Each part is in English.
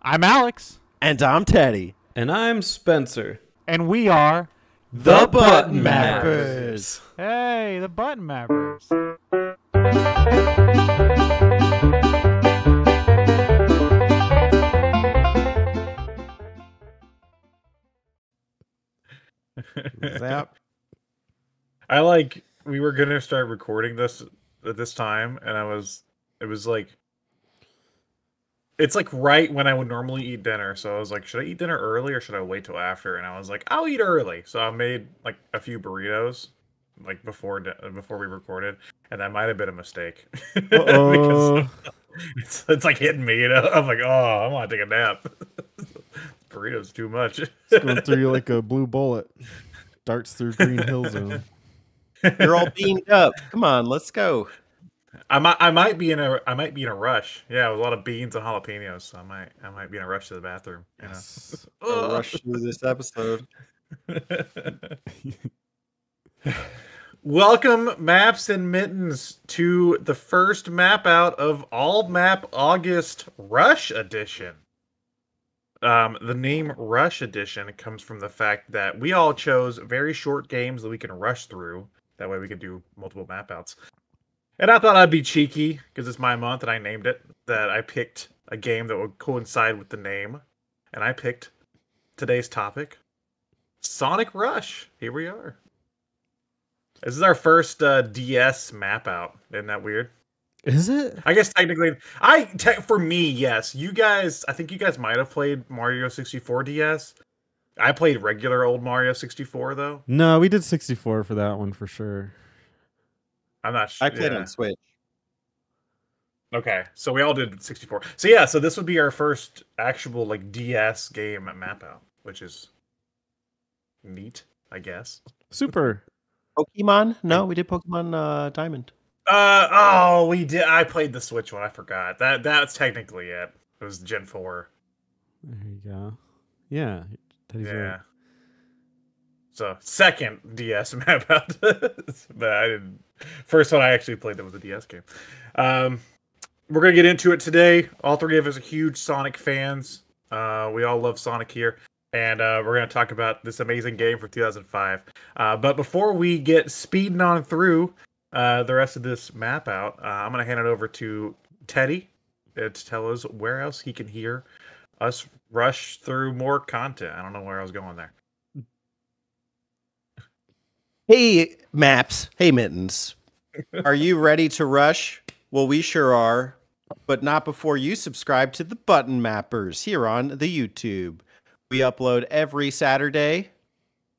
I'm Alex. And I'm Teddy. And I'm Spencer. And we are The Button Mappers. Hey, the Button Mappers. Zap. We were gonna start recording this at this time, and it's like right when I would normally eat dinner. So I was like, should I eat dinner early or should I wait till after? And I was like, I'll eat early. So I made like a few burritos like before we recorded, and that might have been a mistake because it's like hitting me. I'm like, oh, I want to take a nap. Burritos too much. It's going through you like a blue bullet. Darts through Green Hill Zone. You're all beamed up. Come on, let's go. I might be in a rush. Yeah, with a lot of beans and jalapenos. So I might be in a rush to the bathroom. Yes. Rush through this episode. Welcome, Maps and Mittens, to the first map out of All Map August Rush Edition. The name Rush Edition comes from the fact that we all chose very short games that we can rush through. That way we can do multiple map outs. And I thought I'd be cheeky, because it's my month and I named it, that I picked a game that would coincide with the name. And I picked today's topic, Sonic Rush. Here we are. This is our first DS map out. Isn't that weird? Is it? I guess technically, for me, yes. I think you guys might have played Mario 64 DS. I played regular old Mario 64 though. No, we did 64 for that one for sure. I'm not sure. I played on Switch. Okay, so we all did 64. So yeah, so this would be our first actual like DS game map out, which is neat, I guess. Super. Pokemon? No, we did Pokemon Diamond. We did. I played the Switch one. I forgot. That's technically it. It was Gen 4. There you go. Yeah. Yeah. Right. So second DS map out, but I didn't. First one I actually played that was a DS game. We're gonna get into it today. All three of us are huge Sonic fans. We all love Sonic here, and we're gonna talk about this amazing game from 2005. But before we get speeding on through the rest of this map out, I'm gonna hand it over to Teddy to tell us where else he can hear us rush through more content. I don't know where I was going there. Hey, Maps. Hey, Mittens. Are you ready to rush? Well, we sure are, but not before you subscribe to the Button Mappers here on the YouTube. We upload every Saturday,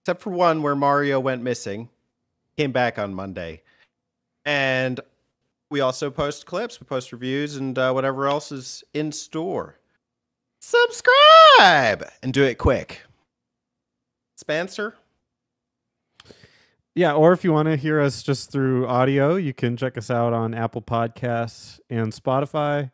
except for one where Mario went missing. Came back on Monday. And we also post clips, we post reviews, and whatever else is in store. Subscribe! And do it quick. Spencer? Yeah, or if you want to hear us just through audio, you can check us out on Apple Podcasts and Spotify.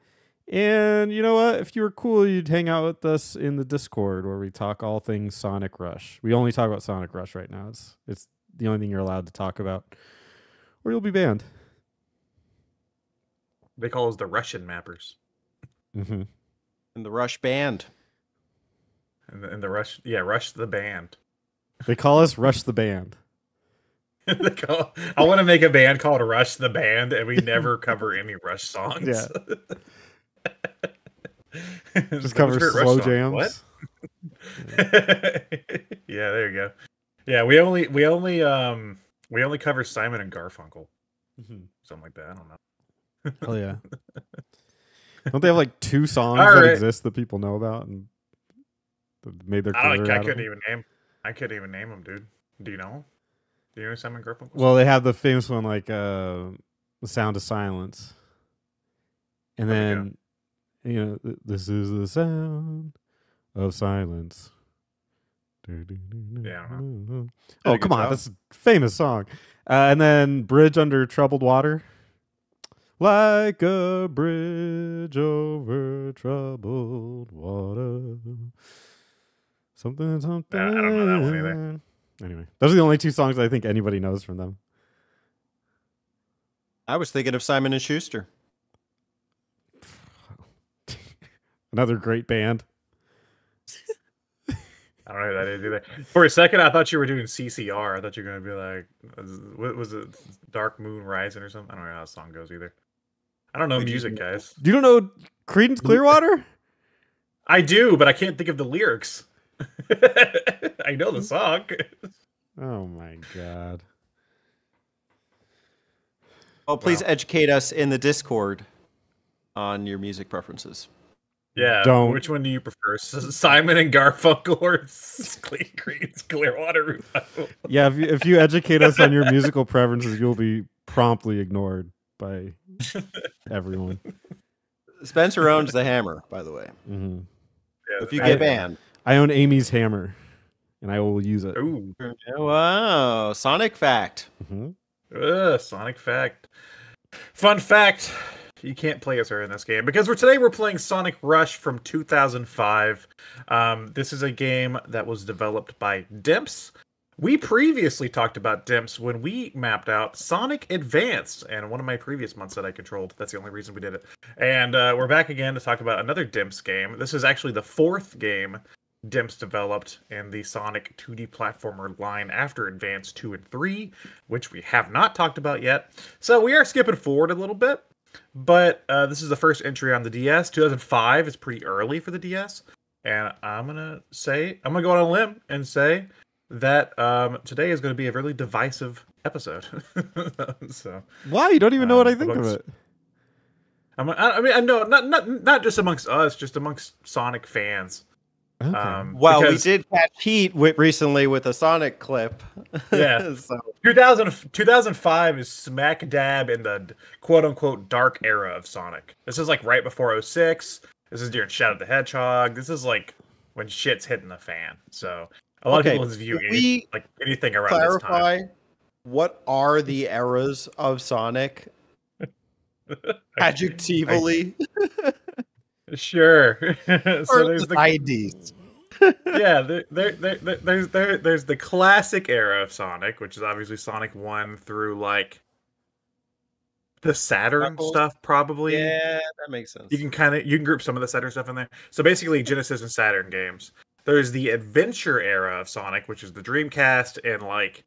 And you know what? If you were cool, you'd hang out with us in the Discord where we talk all things Sonic Rush. We only talk about Sonic Rush right now. It's the only thing you're allowed to talk about, or you'll be banned. They call us the Russian Mappers. Mm-hmm. And the Rush Band. And the Rush, yeah, Rush the Band. They call us Rush the Band. I want to make a band called Rush the Band, and we never cover any Rush songs. Yeah. Just cover slow jams. What? Yeah, there you go. Yeah, we only cover Simon and Garfunkel. Mm-hmm. Something like that. I don't know. Oh yeah. Don't they have like 2 songs that exist that people know about and made their career I couldn't even name them, dude. Do you know? Do you know Simon Garfunkel? Well, they have the famous one like The Sound of Silence. And then this is the sound of silence. Yeah, I don't know. Oh, come on, that's a famous song. And then Bridge Under Troubled Water. Like a bridge over troubled water. Something. I don't know that one either. Anyway, those are the only 2 songs I think anybody knows from them. I was thinking of Simon & Schuster. Another great band. I don't know who that is either. For a second, I thought you were doing CCR. I thought you were gonna be like, what was it, Dark Moon Rising or something? I don't know how that song goes either. I don't know music, guys. You don't know Creedence Clearwater? I do, but I can't think of the lyrics. I know the song. Oh my god. Well, please educate us in the Discord on your music preferences. Yeah, Don't. which one do you prefer, Simon and Garfunkel or Creedence Clearwater Revival? Yeah, if you educate us on your musical preferences, you'll be promptly ignored by everyone. Spencer owns the hammer, by the way. Mm-hmm. Yeah, If you get banned. I own Amy's hammer, and I will use it. Ooh, Wow, Sonic fact. Mm-hmm. Sonic fact. Fun fact. You can't play as her in this game because today we're playing Sonic Rush from 2005. This is a game that was developed by Dimps. We previously talked about Dimps when we mapped out Sonic Advance, and one of my previous months that I controlled. That's the only reason we did it. And we're back again to talk about another Dimps game. This is actually the fourth game Dimps developed in the Sonic 2D platformer line after Advance 2 and 3, which we have not talked about yet. So we are skipping forward a little bit. But this is the first entry on the DS. 2005 is pretty early for the DS. And I'm going to go on a limb and say that today is going to be a really divisive episode. So Why? You don't even know what I think of it. I know, not just amongst us, just amongst Sonic fans. Okay. Well, because- we did catch heat recently with a Sonic clip. Yeah. So, 2005 is smack dab in the quote-unquote dark era of Sonic. This is like right before 06. This is during Shadow the Hedgehog. This is like when shit's hitting the fan. So a lot of people view anything around this time. clarify, what are the eras of Sonic? Adjectively. Sure. So there's the IDs. yeah, there's the classic era of Sonic, which is obviously Sonic 1 through like the Saturn Knuckles? stuff, probably. Yeah, that makes sense. You can group some of the Saturn stuff in there. So basically Genesis and Saturn games. There's the adventure era of Sonic, which is the Dreamcast and like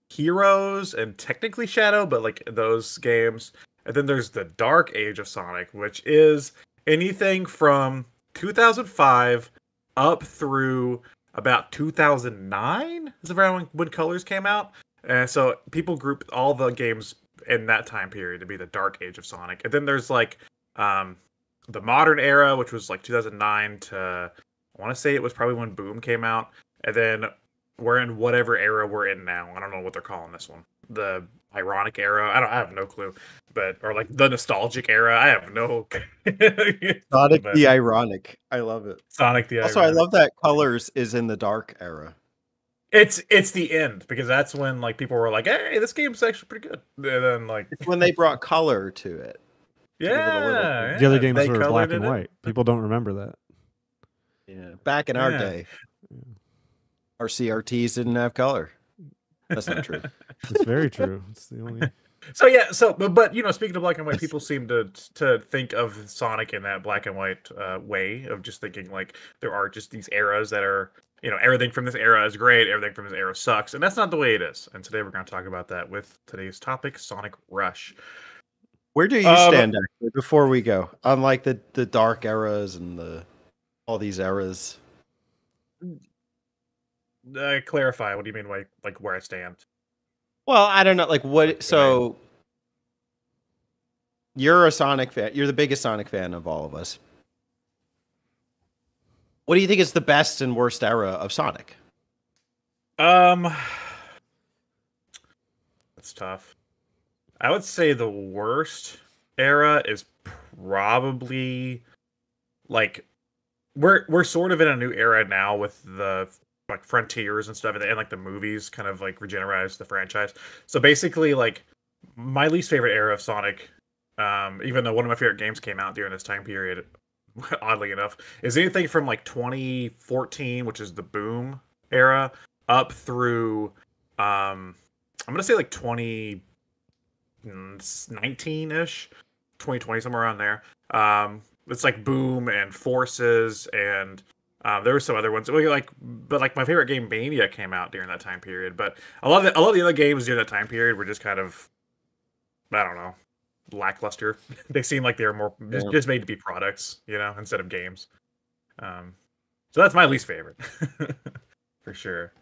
Heroes and technically Shadow, but like those games. And then there's the Dark Age of Sonic, which is anything from 2005 up through about 2009 is around when Colors came out. And so people group all the games in that time period to be the Dark Age of Sonic. And then there's like the modern era, which was like 2009 to, I want to say it was probably when Boom came out. And then we're in whatever era we're in now. I don't know what they're calling this one. The ironic era. I have no clue. Or like the nostalgic era. I have no. Sonic the Ironic. I love it. Sonic the Also, Ironic. I love that Colors is in the dark era. It's the end because that's when like people were like, "Hey, this game's actually pretty good." And then like It's when they brought color to it. yeah, The other games they were black colored and it. white. People don't remember that. Yeah, back in our Yeah. day, our CRTs didn't have color. That's not true. It's very true. It's the only. But you know, speaking of black and white, people seem to think of Sonic in that black and white way of just thinking like there are just these eras that are, you know, everything from this era is great, everything from this era sucks, and that's not the way it is. And today we're going to talk about that with today's topic, Sonic Rush. Where do you stand actually before we go? Unlike the dark eras and all these eras. Clarify. What do you mean by like where I stand? Well, I don't know. Like what? So you're a Sonic fan. You're the biggest Sonic fan of all of us. What do you think is the best and worst era of Sonic? That's tough. I would say the worst era is probably like we're sort of in a new era now with the like Frontiers and stuff, and like the movies kind of like regenerate the franchise. So basically, like my least favorite era of Sonic, even though one of my favorite games came out during this time period, oddly enough, is anything from like 2014, which is the Boom era, up through I'm gonna say like 2019-ish, 2020, somewhere around there. It's like Boom and Forces and There were some other ones, but like my favorite game, Mania, came out during that time period. But a lot of the other games during that time period were just kind of, I don't know, lackluster. They seemed like they were more just made to be products, instead of games. So that's my least favorite, for sure.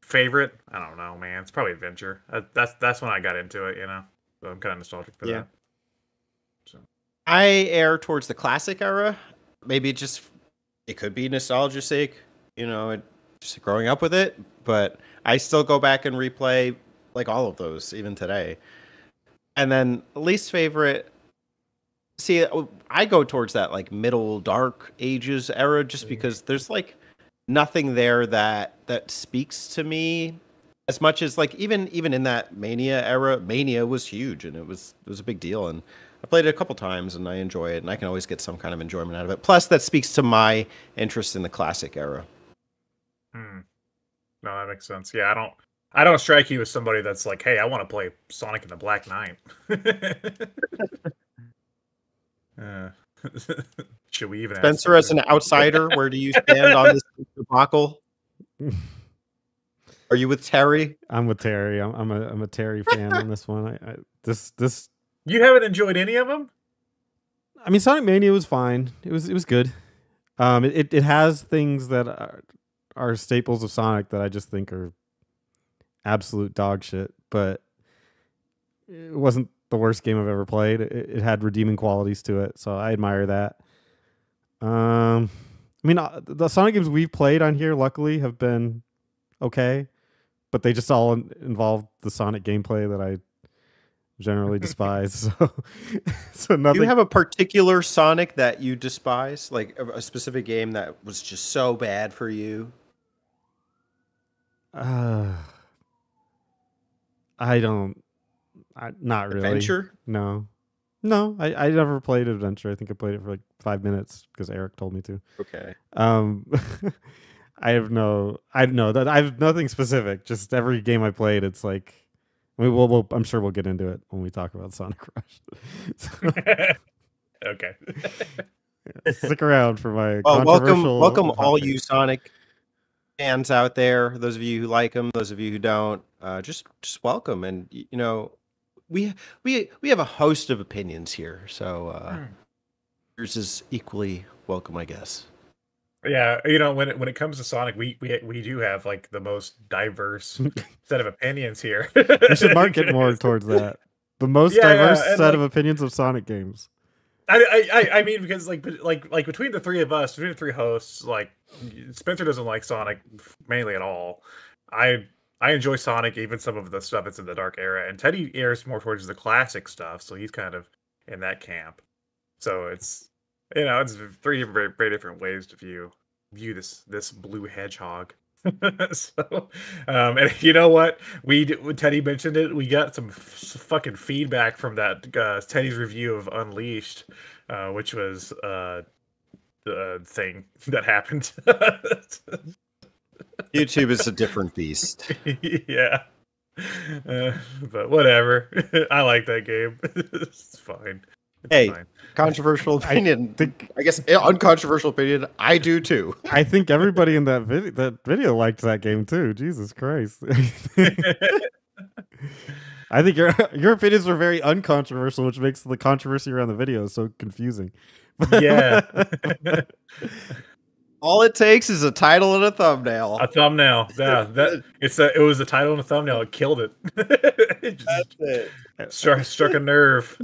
Favorite? I don't know, man. It's probably Adventure. That's when I got into it, So I'm kind of nostalgic for that. So I err towards the classic era. Maybe it could be nostalgia's sake, just growing up with it. But I still go back and replay like all of those even today. And then least favorite. See, I go towards that like middle dark ages era just because there's like nothing there that speaks to me as much as like even in that Mania era. Mania was huge and it was a big deal, and I played it a couple times and I enjoy it, and I can always get some kind of enjoyment out of it. Plus that speaks to my interest in the classic era. No, that makes sense. Yeah, I don't strike you as somebody that's like, hey, I want to play Sonic and the Black Knight. Should we even Spencer, as an outsider, where do you stand on this debacle? Are you with Terry? I'm with Terry. I'm a Terry fan on this one. This You haven't enjoyed any of them? I mean, Sonic Mania was fine. It was good. It has things that are staples of Sonic that I just think are absolute dog shit, but it wasn't the worst game I've ever played. It had redeeming qualities to it, so I admire that. I mean, the Sonic games we've played on here, luckily, have been okay, but they just all involve the Sonic gameplay that I generally despise. So nothing. Do you have a particular Sonic that you despise, like a specific game that was just so bad for you? Not really. Adventure? No. I never played Adventure. I think I played it for like 5 minutes because Eric told me to. Okay. I have nothing specific. Just every game I played, it's like, I mean, I'm sure we'll get into it when we talk about Sonic Rush. Okay. Stick around for my welcome all you Sonic fans out there. Those of you who like them, those of you who don't, just welcome. And we have a host of opinions here, so yours is equally welcome, I guess. Yeah, when it comes to Sonic, we do have like the most diverse set of opinions here. We should market more towards that. The most diverse set of opinions of Sonic games. I mean, because like between the three of us, between the three hosts, like Spencer doesn't like Sonic mainly at all. I enjoy Sonic, even some of the stuff that's in the dark era, and Teddy airs more towards the classic stuff, so he's kind of in that camp. So it's it's three very, very different ways to view this blue hedgehog. So, and you know what? When Teddy mentioned it, we got some fucking feedback from that Teddy's review of Unleashed, which was the thing that happened. YouTube is a different beast. Yeah. But whatever. I like that game. It's fine. Fine. Controversial opinion. I guess uncontroversial opinion. I do too. I think everybody in that video liked that game too. Jesus Christ. I think your opinions were very uncontroversial, which makes the controversy around the video so confusing. Yeah. All it takes is a title and a thumbnail. A thumbnail. Yeah, it was a title and a thumbnail. It killed it. That's it. Struck a nerve.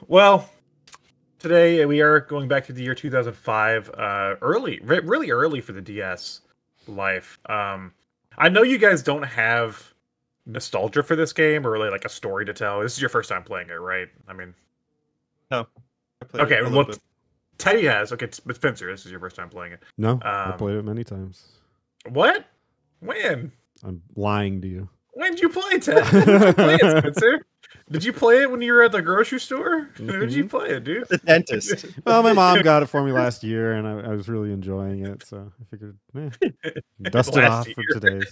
Well, today we are going back to the year 2005. Really early for the DS life. I know you guys don't have nostalgia for this game or really like a story to tell. This is your first time playing it, right? I mean, no. Okay, well, Teddy has. Okay, but Spencer, this is your first time playing it. No, I played it many times. What? When? I'm lying to you. When did you play it, Ted? When did you play it, Spencer? Did you play it when you were at the grocery store? Mm-hmm. When did you play it, dude? The dentist. Well, my mom got it for me last year, and I was really enjoying it, so I figured, dust it off for today's.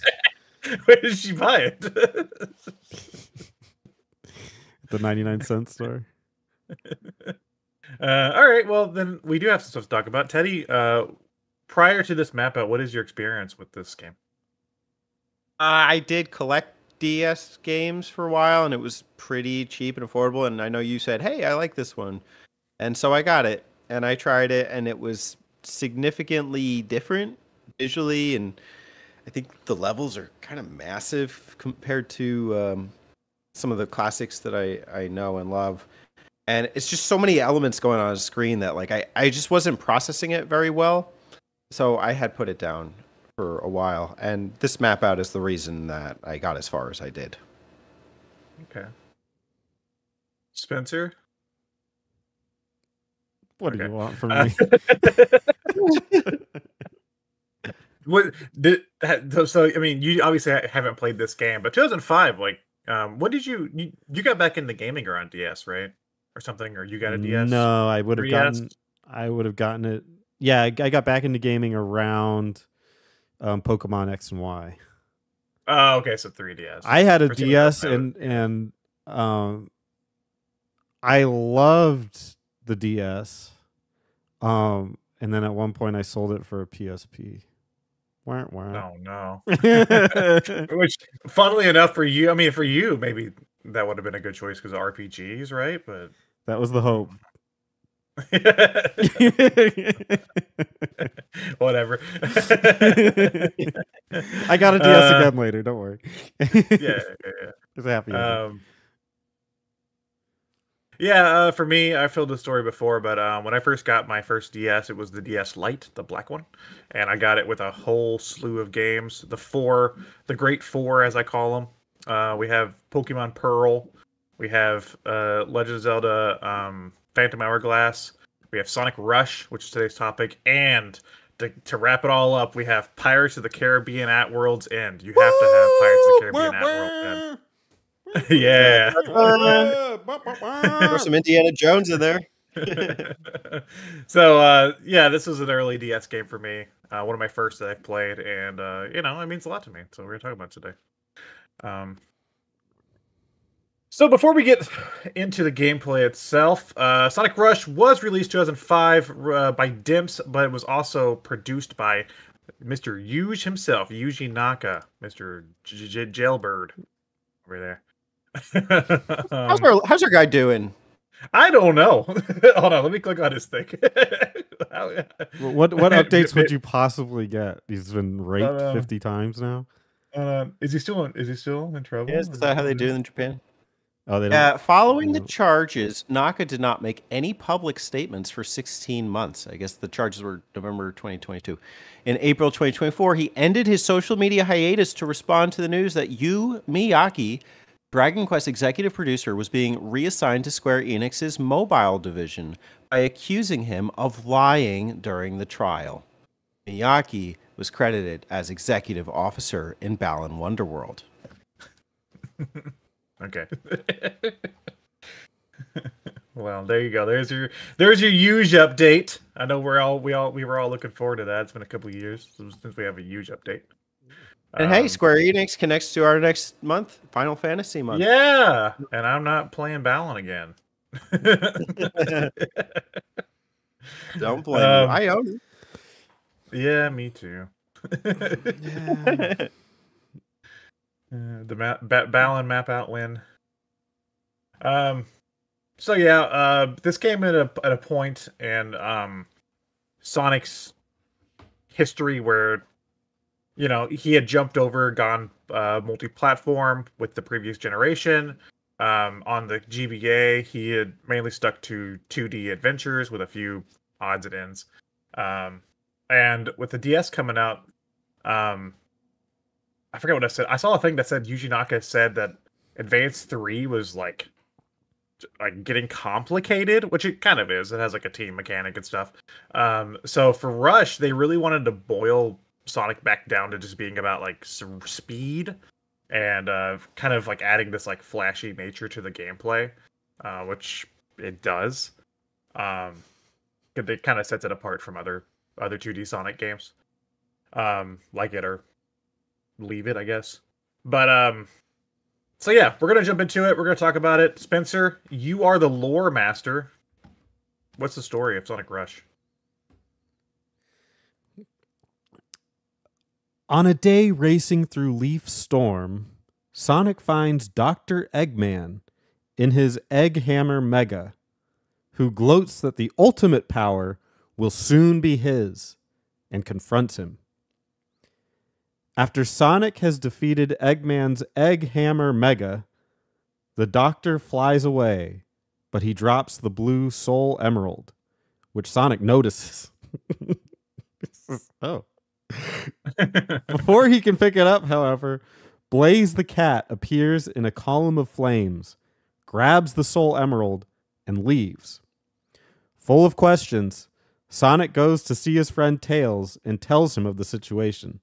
Where did she buy it? The 99-cent store. All right, well then we do have some stuff to talk about. Teddy, prior to this map out, what is your experience with this game? I did collect DS games for a while, and it was pretty cheap and affordable. And I know you said, "Hey, I like this one," and so I got it, and I tried it, and it was significantly different visually, and I think the levels are kind of massive compared to some of the classics that I know and love. And it's just so many elements going on the screen that like I just wasn't processing it very well. So I had put it down for a while. And this map out is the reason that I got as far as I did. Okay. Spencer? What do Okay. you want from me? What did so? I mean, you obviously haven't played this game, but 2005, like, what did you got back into gaming around DS, right, or something, or you got a DS? No, I would have 3DS? gotten it. Yeah, I got back into gaming around Pokemon X and Y. Oh, okay, so 3DS. I had a For DS 2005, and I loved the DS. And then at one point I sold it for a PSP. Wah, wah. oh no. Which, funnily enough, for you, I mean, for you, maybe that would have been a good choice because of RPGs, right? But That was the hope. whatever. I got a DS again later. Don't worry. Yeah. It's a happy ending. For me, I've told the story before, but when I first got my first DS, it was the DS Lite, the black one, and I got it with a whole slew of games. The Great Four, as I call them. We have Pokemon Pearl, we have Legend of Zelda, Phantom Hourglass, we have Sonic Rush, which is today's topic, and to wrap it all up, we have Pirates of the Caribbean at World's End. You have to have Pirates of the Caribbean at World's End. Yeah. Throw some Indiana Jones in there. So this was an early DS game for me. One of my first that I've played, and it means a lot to me. So we're gonna talk about it today. So before we get into the gameplay itself, Sonic Rush was released 2005 by Dimps, but it was also produced by Mr. Yuji himself, Yuji Naka, Mr. Jailbird over there. How's our guy doing? I don't know. Hold on, let me click on his thing. What updates would you possibly get? He's been raped 50 times now. Is he still in trouble? Is that how they do it in Japan? Oh, they don't. Following the charges, Naka did not make any public statements for 16 months. I guess the charges were November 2022. In April 2024, he ended his social media hiatus to respond to the news that Yu Miyake, Dragon Quest executive producer, was being reassigned to Square Enix's mobile division by accusing him of lying during the trial. Miyake was credited as executive officer in Balan Wonderworld. Okay. Well, there you go. There's your huge update. I know we were all looking forward to that. It's been a couple of years since we have a huge update. And hey, Square Enix connects to our next month, Final Fantasy month. Yeah, and I'm not playing Balan again. Don't blame me. I own it. Yeah, me too. The Balan map out win. This came at a point in Sonic's history where he had jumped over, gone multi-platform with the previous generation. On the GBA, he had mainly stuck to 2D adventures with a few odds and ends. And with the DS coming out, I forget what I said. I saw a thing that said Yuji Naka said that Advance 3 was like getting complicated, which it kind of is. It has like a team mechanic and stuff. So for Rush, they really wanted to boil Sonic back down to just being about like some speed and kind of like adding this like flashy nature to the gameplay, which it does. It kind of sets it apart from other 2D Sonic games, like it or leave it, I guess. But So yeah, we're gonna jump into it. We're gonna talk about it. Spencer, you are the lore master. What's the story of Sonic Rush? On a day racing through Leaf Storm, Sonic finds Dr. Eggman in his Egg Hammer Mega, who gloats that the ultimate power will soon be his, and confronts him. After Sonic has defeated Eggman's Egg Hammer Mega, the Doctor flies away, but he drops the blue Soul Emerald, which Sonic notices. Oh. Before he can pick it up, however, Blaze the cat appears in a column of flames, grabs the Soul Emerald, and leaves. Full of questions, Sonic goes to see his friend Tails and tells him of the situation.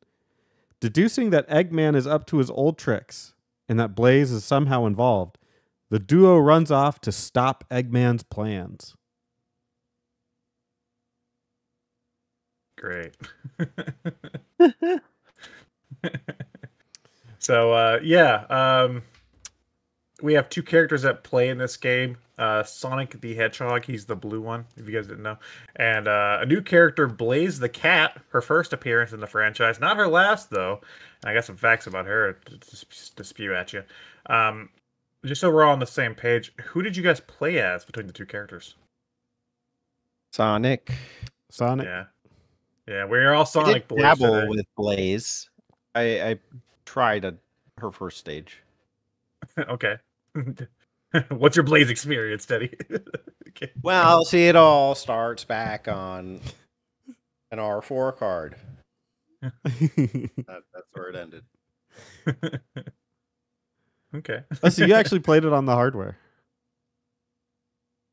Deducing that Eggman is up to his old tricks and that Blaze is somehow involved, the duo runs off to stop Eggman's plans. Great. So we have two characters that play in this game. Sonic the Hedgehog, he's the blue one, if you guys didn't know. And a new character, Blaze the Cat, her first appearance in the franchise. Not her last, though. I got some facts about her to spew at you. Just so we're all on the same page, who did you guys play as between the two characters? Sonic. Yeah, we're all Sonic boys. Dabble today. with Blaze. I tried her first stage. Okay. What's your Blaze experience, Teddy? Okay. Well, see, it all starts back on an R4 card. That's where it ended. Okay. Oh, so you actually played it on the hardware?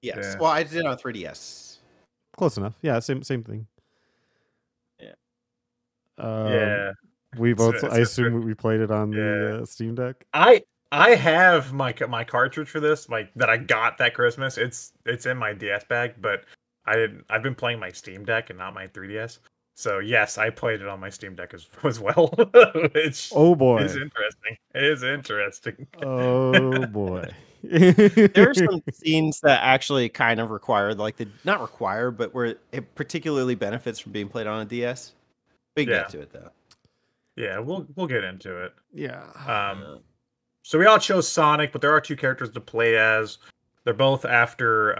Yes. Yeah. Well, I did it on 3DS. Close enough. Yeah, same thing. Yeah. We both. It's I assume we played it on the Steam Deck. I have my cartridge for this, that I got that Christmas. It's in my DS bag, but I've been playing my Steam Deck and not my 3DS. So yes, I played it on my Steam Deck as well. Oh boy, it's interesting. It is interesting. Oh boy. There are some scenes that actually kind of require, not require, but where it particularly benefits from being played on a DS. We can get to it though. Yeah, we'll get into it. Yeah. So we all chose Sonic, but there are two characters to play as. They're both after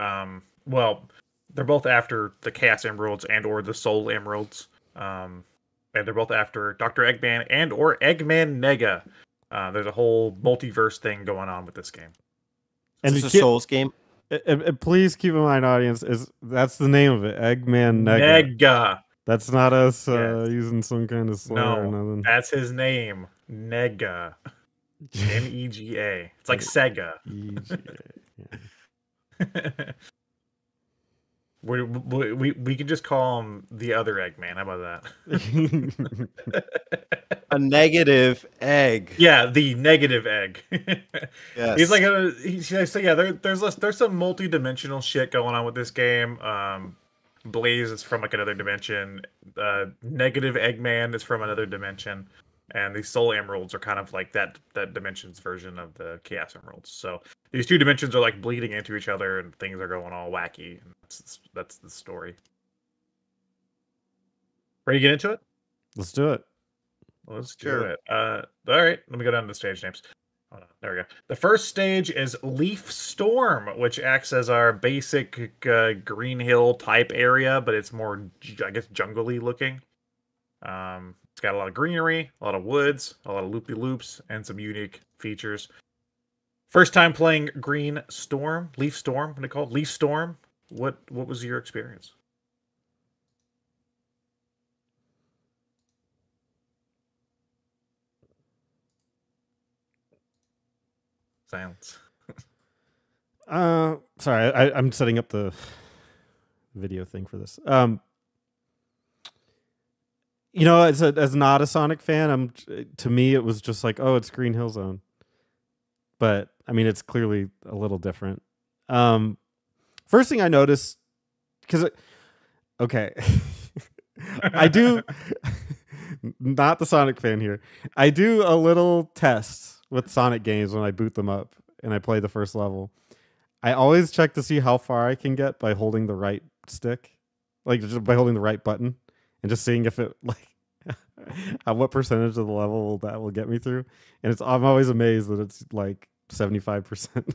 they're both after the Chaos Emeralds and or the Soul Emeralds. And they're both after Dr. Eggman and or Eggman Nega. There's a whole multiverse thing going on with this game. And it's a Souls game. And please keep in mind, audience, that's the name of it, Eggman Nega. Nega. That's not us using some kind of slur or nothing. That's his name, Nega. Nega. It's like Sega. Yeah. We can just call him the other Eggman. How about that? A negative egg. Yeah, the negative egg. Yes. He's like so yeah. There's some multi-dimensional shit going on with this game. Blaze is from another dimension. Negative Eggman is from another dimension, and the Soul Emeralds are kind of like that dimension's version of the Chaos Emeralds. So these two dimensions are bleeding into each other, and things are going all wacky. That's the story. Ready to get into it? Let's do it. Let's do it. All right, let me go down to the stage names. Hold on, there we go. The first stage is Leaf Storm, which acts as our basic Green Hill type area, but it's more, I guess, jungly looking. It's got a lot of greenery, a lot of woods, a lot of loopy-loops, and some unique features. First time playing Leaf Storm, what do they call it? Leaf Storm. What was your experience? Silence. Sorry, I'm setting up the video thing for this. As not a Sonic fan, to me it was just like, oh, it's Green Hill Zone. But I mean, it's clearly a little different. First thing I noticed, I do, not the Sonic fan here. I do a little test with Sonic games when I boot them up and I play the first level. I always check to see how far I can get by holding the right stick, like just by holding the right button, and just seeing if it like what percentage of the level that will get me through. And I'm always amazed that it's like 75%.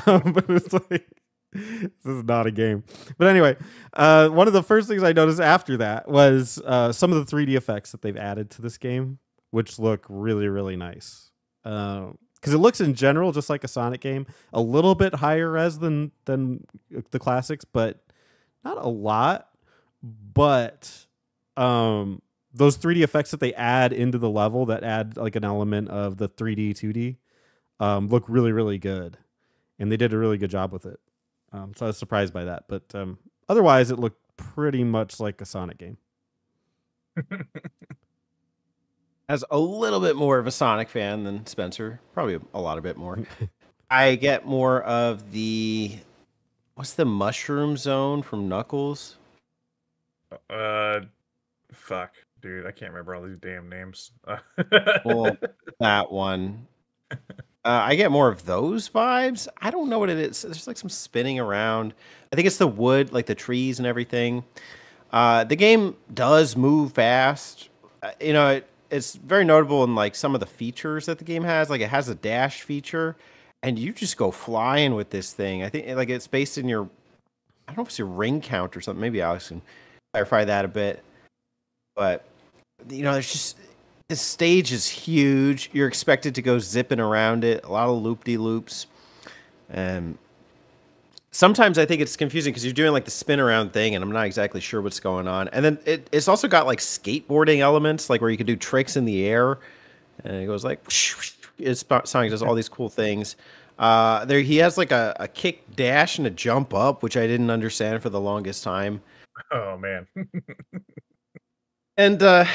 But it's like, this is not a game. But anyway, one of the first things I noticed after that was some of the 3D effects that they've added to this game, which look really, really nice. Because it looks in general just like a Sonic game, a little bit higher res than the classics, but not a lot. But those 3D effects that they add into the level that add like an element of the 3D, 2D look really, really good. And they did a really good job with it. So I was surprised by that. But otherwise, it looked pretty much like a Sonic game. As a little bit more of a Sonic fan than Spencer, probably a lot of bit more. I get more of what's the mushroom zone from Knuckles? Fuck, dude, I can't remember all these damn names. Well, that one. I get more of those vibes. I don't know what it is. There's like some spinning around. I think it's the wood, like the trees and everything. The game does move fast. It's very notable in like some of the features that the game has. Like it has a dash feature, and you just go flying with this thing. I think like it's based in I don't know if it's your ring count or something. Maybe Alex can clarify that a bit. But there's just this stage is huge. You're expected to go zipping around it. A lot of loop-de-loops. And sometimes I think it's confusing because you're doing like the spin around thing and I'm not exactly sure what's going on. And then it's also got like skateboarding elements, like where you can do tricks in the air. And it goes like, Sonic does all these cool things. He has like a kick dash and a jump up, which I didn't understand for the longest time. Oh, man. And the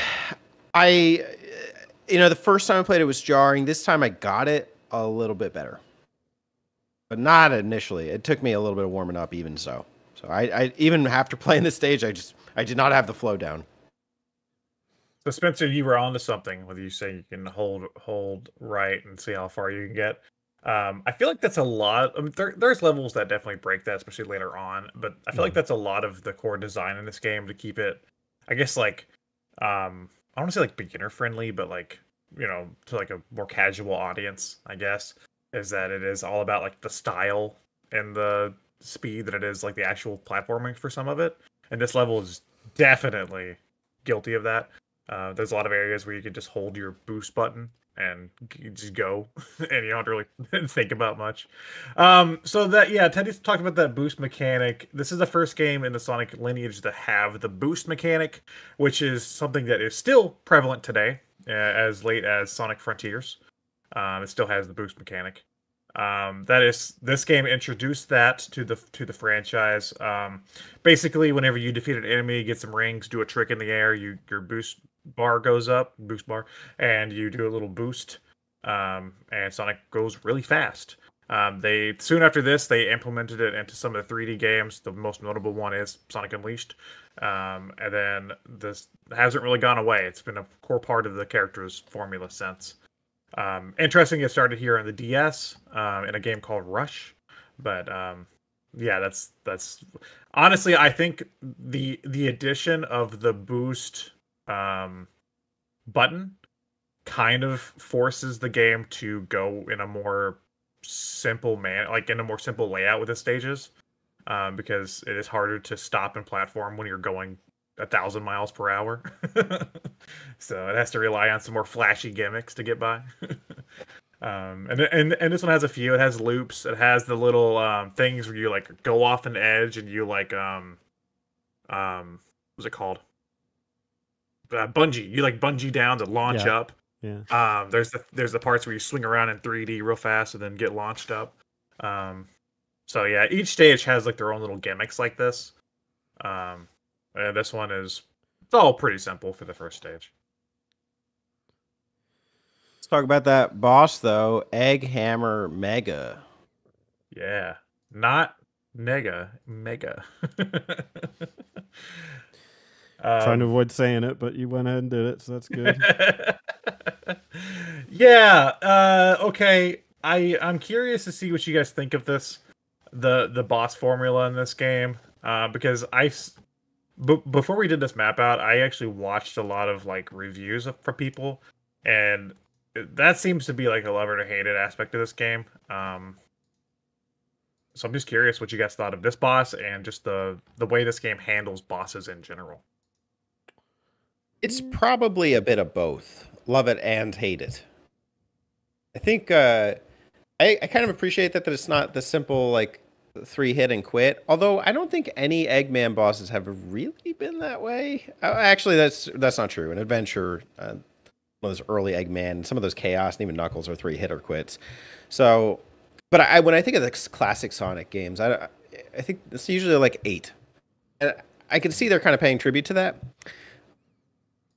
first time I played it was jarring. This time I got it a little bit better. But not initially. It took me a little bit of warming up even so. So I even after playing this stage, I did not have the flow down. So Spencer, you were onto something with you saying you can hold right and see how far you can get. I feel like that's a lot. I mean, there's levels that definitely break that, especially later on. But I feel like that's a lot of the core design in this game to keep it, I guess, like I don't want to say like beginner friendly, but like to like a more casual audience, I guess, is that it is all about like the style and the speed that it is like the actual platforming for some of it. And this level is definitely guilty of that. There's a lot of areas where you can just hold your boost button and you just go and you don't have to really think about much. So that, yeah, Teddy talked about that boost mechanic. This is the first game in the Sonic lineage to have the boost mechanic, which is something that is still prevalent today, as late as Sonic Frontiers. It still has the boost mechanic. This game introduced that to the franchise. Basically, whenever you defeat an enemy, get some rings, do a trick in the air, your boost bar goes up, and you do a little boost, and Sonic goes really fast. They soon after this they implemented it into some of the 3D games. The most notable one is Sonic Unleashed, and then this hasn't really gone away. It's been a core part of the character's formula since. Interesting, it started here on the DS in a game called Rush, but yeah, that's honestly, I think the addition of the boost button kind of forces the game to go in a more simple in a more simple layout with the stages, because it is harder to stop and platform when you're going 1,000 miles per hour. So it has to rely on some more flashy gimmicks to get by. And this one has a few. It has loops. It has the little things where you like go off an edge and you like what's it called? Bungee. You like bungee down to launch up. Yeah. There's the parts where you swing around in 3D real fast and then get launched up. So yeah, each stage has like their own little gimmicks like this. And this one it's all pretty simple for the first stage. Let's talk about that boss though, Egg Hammer Mega. Yeah, not Nega, Mega. Trying to avoid saying it, but you went ahead and did it, so that's good. Yeah. Okay. I'm curious to see what you guys think of this, the boss formula in this game, because before we did this map out, I actually watched a lot of like reviews for people, and that seems to be like a love it or hate it aspect of this game. So I'm just curious what you guys thought of this boss and just the way this game handles bosses in general. It's probably a bit of both. Love it and hate it. I think I kind of appreciate that it's not the simple like 3-hit and quit. Although I don't think any Eggman bosses have really been that way. Actually, that's not true. In Adventure, one of those early Eggman, some of those Chaos, and even Knuckles are 3-hit or quits. So, but when I think of the classic Sonic games, I think it's usually like 8. And I can see they're kind of paying tribute to that.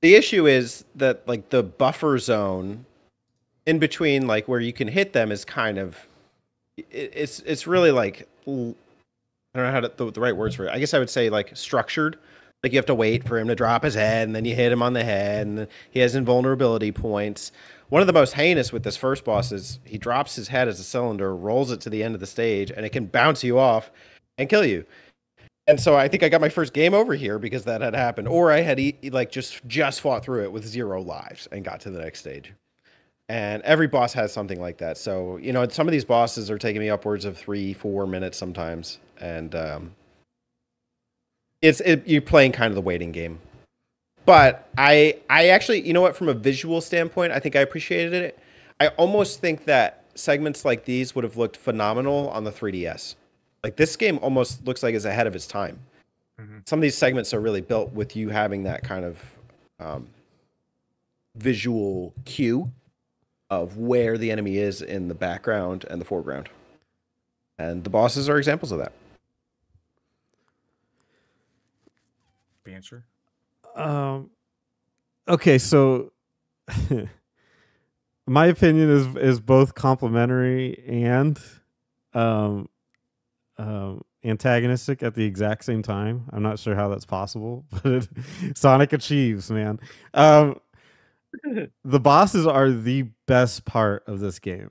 The issue is that like the buffer zone in between, like where you can hit them, is kind of it's really like, I don't know how to the right words for it. I guess I would say like structured. Like you have to wait for him to drop his head, and then you hit him on the head, and he has invulnerability points. One of the most heinous with this first boss is he drops his head as a cylinder, rolls it to the end of the stage, and it can bounce you off and kill you. And so I think I got my first game over here because that had happened, or I had like just fought through it with 0 lives and got to the next stage. And every boss has something like that. So, you know, some of these bosses are taking me upwards of 3-4 minutes sometimes. And you're playing kind of the waiting game. But I actually, you know what, from a visual standpoint, I think I appreciated it. I almost think that segments like these would have looked phenomenal on the 3DS. Like this game almost looks like it's ahead of its time. Mm-hmm. Some of these segments are really built with you having that kind of visual cue of where the enemy is in the background and the foreground. And the bosses are examples of that. The answer? Okay, so my opinion is both complimentary and antagonistic at the exact same time. I'm not sure how that's possible, but Sonic achieves, man. The bosses are the best part of this game.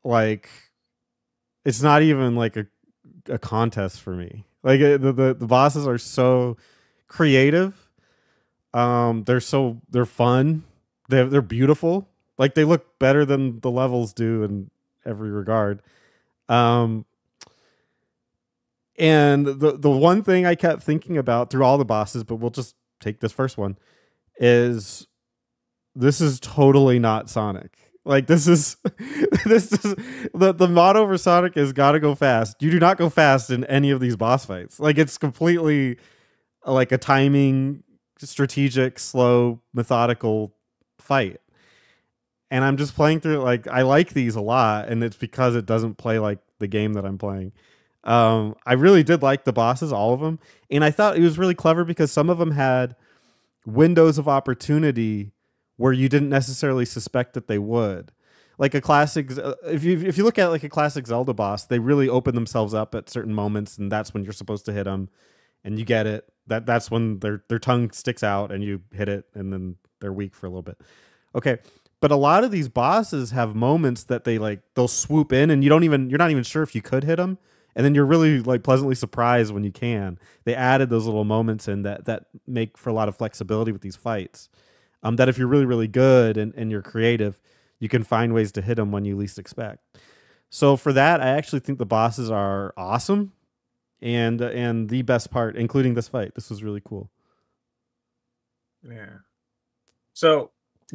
Like, it's not even like a contest for me. Like the bosses are so creative. They're fun. They're beautiful. Like they look better than the levels do in every regard. And the one thing I kept thinking about through all the bosses, but we'll just take this first one, is this is totally not Sonic. Like this is the motto for Sonic is gotta go fast. You do not go fast in any of these boss fights. Like it's completely like a timing, strategic, slow, methodical fight. And I'm just playing through it. Like I like these a lot, and it's because it doesn't play like the game that I'm playing. I really did like the bosses, all of them, and I thought it was really clever because some of them had windows of opportunity where you didn't necessarily suspect that they would. Like a classic, if you look at like a classic Zelda boss, they really open themselves up at certain moments, and that's when you're supposed to hit them, and you get it. That's when their tongue sticks out, and you hit it, and then they're weak for a little bit. Okay, but a lot of these bosses have moments that they'll swoop in, and you're not even sure if you could hit them, and then you're really like pleasantly surprised when you can. They added those little moments in that make for a lot of flexibility with these fights. That if you're really, really good and you're creative, you can find ways to hit them when you least expect. So for that, I actually think the bosses are awesome, and the best part, including this fight. This was really cool. Yeah. So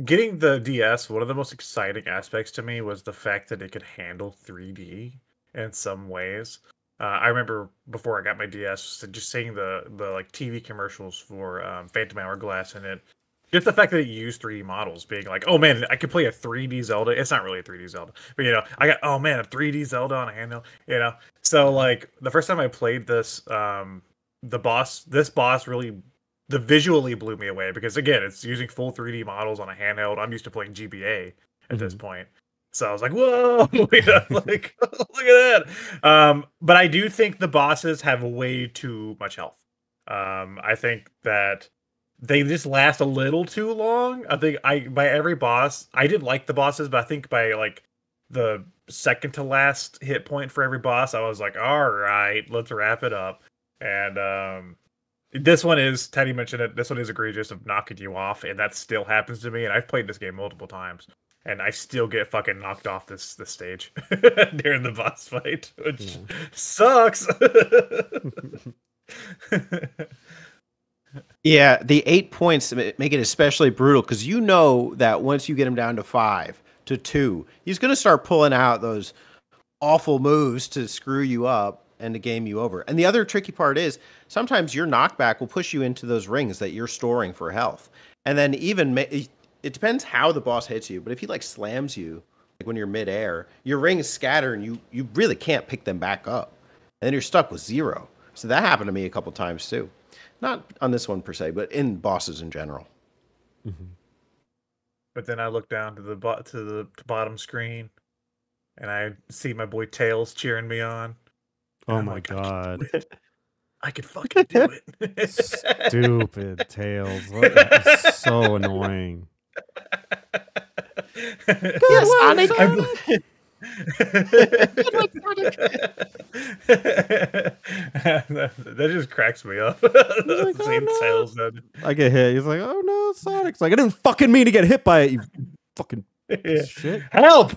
getting the DS, one of the most exciting aspects to me was the fact that it could handle 3D in some ways. I remember before I got my DS, just seeing the like TV commercials for Phantom Hourglass, and it just the fact that it used 3D models, being like, oh man, I could play a 3D Zelda. It's not really a 3D Zelda, but you know, I got, oh man, a 3D Zelda on a handheld, you know. So like the first time I played this, this boss really, visually blew me away because again, it's using full 3D models on a handheld. I'm used to playing GBA at this point. So I was like, whoa, you know, like, look at that. But I do think the bosses have way too much health. I think that they just last a little too long. I think by every boss, I didn't like the bosses, but I think by like the second to last hit point for every boss, I was like, all right, let's wrap it up. And this one is, Teddy mentioned it, this one is egregious of knocking you off, and that still happens to me. And I've played this game multiple times, and I still get fucking knocked off this stage during the boss fight, which sucks. Yeah, the 8 points make it especially brutal because you know that once you get him down to 5 to 2, he's going to start pulling out those awful moves to screw you up and to game you over. And the other tricky part is sometimes your knockback will push you into those rings that you're storing for health. And then even it depends how the boss hits you, but if he like slams you like when you're midair, your rings scatter and you really can't pick them back up. And then you're stuck with 0. So that happened to me a couple times too. Not on this one per se, but in bosses in general. Mm-hmm. But then I look down to the bottom screen, and I see my boy Tails cheering me on. Oh my god! I could fucking do it. Stupid Tails, that is so annoying. Yes, Sonic. That just cracks me up. Like, Same Tails. I get hit. He's like, "Oh no, Sonic's like, I didn't fucking mean to get hit by it. You fucking shit. Help!"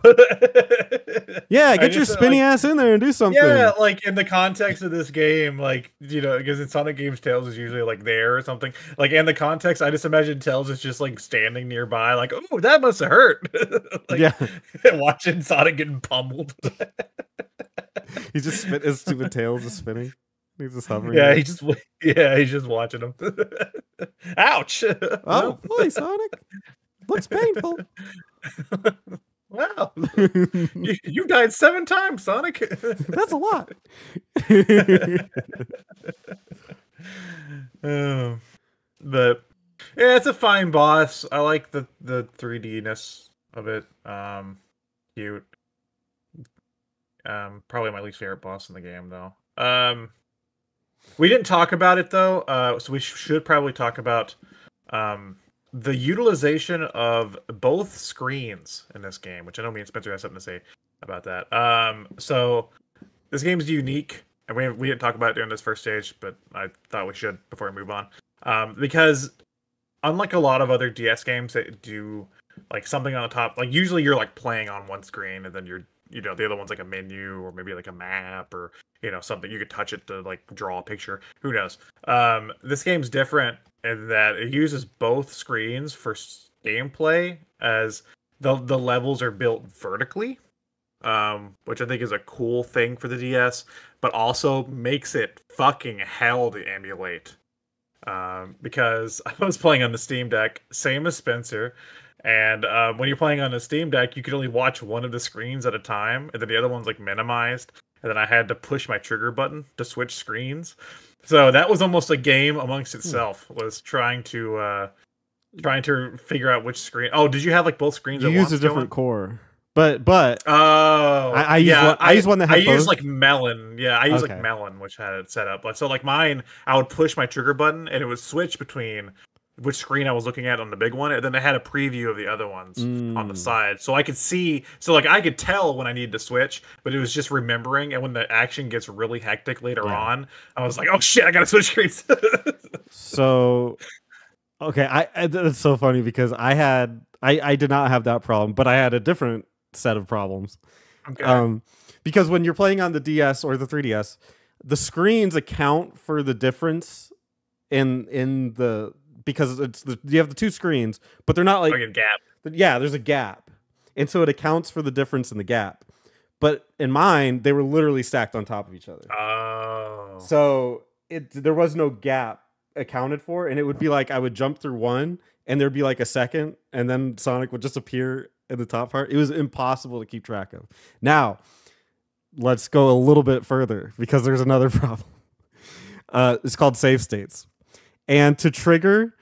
Yeah, get your spinny ass in there and do something. Yeah, like in the context of this game, like, you know, because in Sonic games, Tails is usually like there or something. Like in the context, I just imagine Tails is just like standing nearby, like, oh, that must have hurt. Like, yeah, watching Sonic getting pummeled. He's just his stupid Tails is spinning. He's just hovering. Yeah, he's just watching him. Ouch! Oh, boy, Sonic. Looks painful. Wow. You died 7 times, Sonic. That's a lot. But yeah, it's a fine boss. I like the 3D-ness of it. Cute. Probably my least favorite boss in the game, though. We didn't talk about it though, so we should probably talk about the utilization of both screens in this game, which I know me and Spencer has something to say about that. So this game's unique, and we didn't talk about it during this first stage, but I thought we should before we move on. Because unlike a lot of other DS games that do like something on the top, like usually you're like playing on one screen and then the other one's like a menu or maybe like a map or something you could touch it to like draw a picture. Who knows? This game's different in that it uses both screens for gameplay, as the levels are built vertically, which I think is a cool thing for the DS, but also makes it fucking hell to emulate. Because I was playing on the Steam Deck, same as Spencer. And when you're playing on a Steam Deck, you can only watch one of the screens at a time, and then the other one's like minimized. And then I had to push my trigger button to switch screens. So that was almost a game amongst itself. Was trying to figure out which screen. Oh, did you have like both screens? You use a different core, but oh, I use one that had I use both? like Melon. Yeah, I use Okay. like Melon, which had it set up. So like mine, I would push my trigger button, and it would switch between which screen I was looking at on the big one, and then I had a preview of the other ones on the side, so I could see. So like I could tell when I needed to switch, but it was just remembering. And when the action gets really hectic later on, I was like, "Oh shit, I gotta switch screens." So, okay, I that's so funny because I did not have that problem, but I had a different set of problems. Okay. Because when you're playing on the DS or the 3DS, the screens account for the difference in the. Because you have the two screens, but they're not like a gap. Yeah, there's a gap, and so it accounts for the difference in the gap. But in mine, they were literally stacked on top of each other. Oh, so there was no gap accounted for, and it would be like I would jump through one, and there'd be like a second, and then Sonic would just appear in the top part. It was impossible to keep track of. Now, let's go a little bit further because there's another problem. It's called save states. And to trigger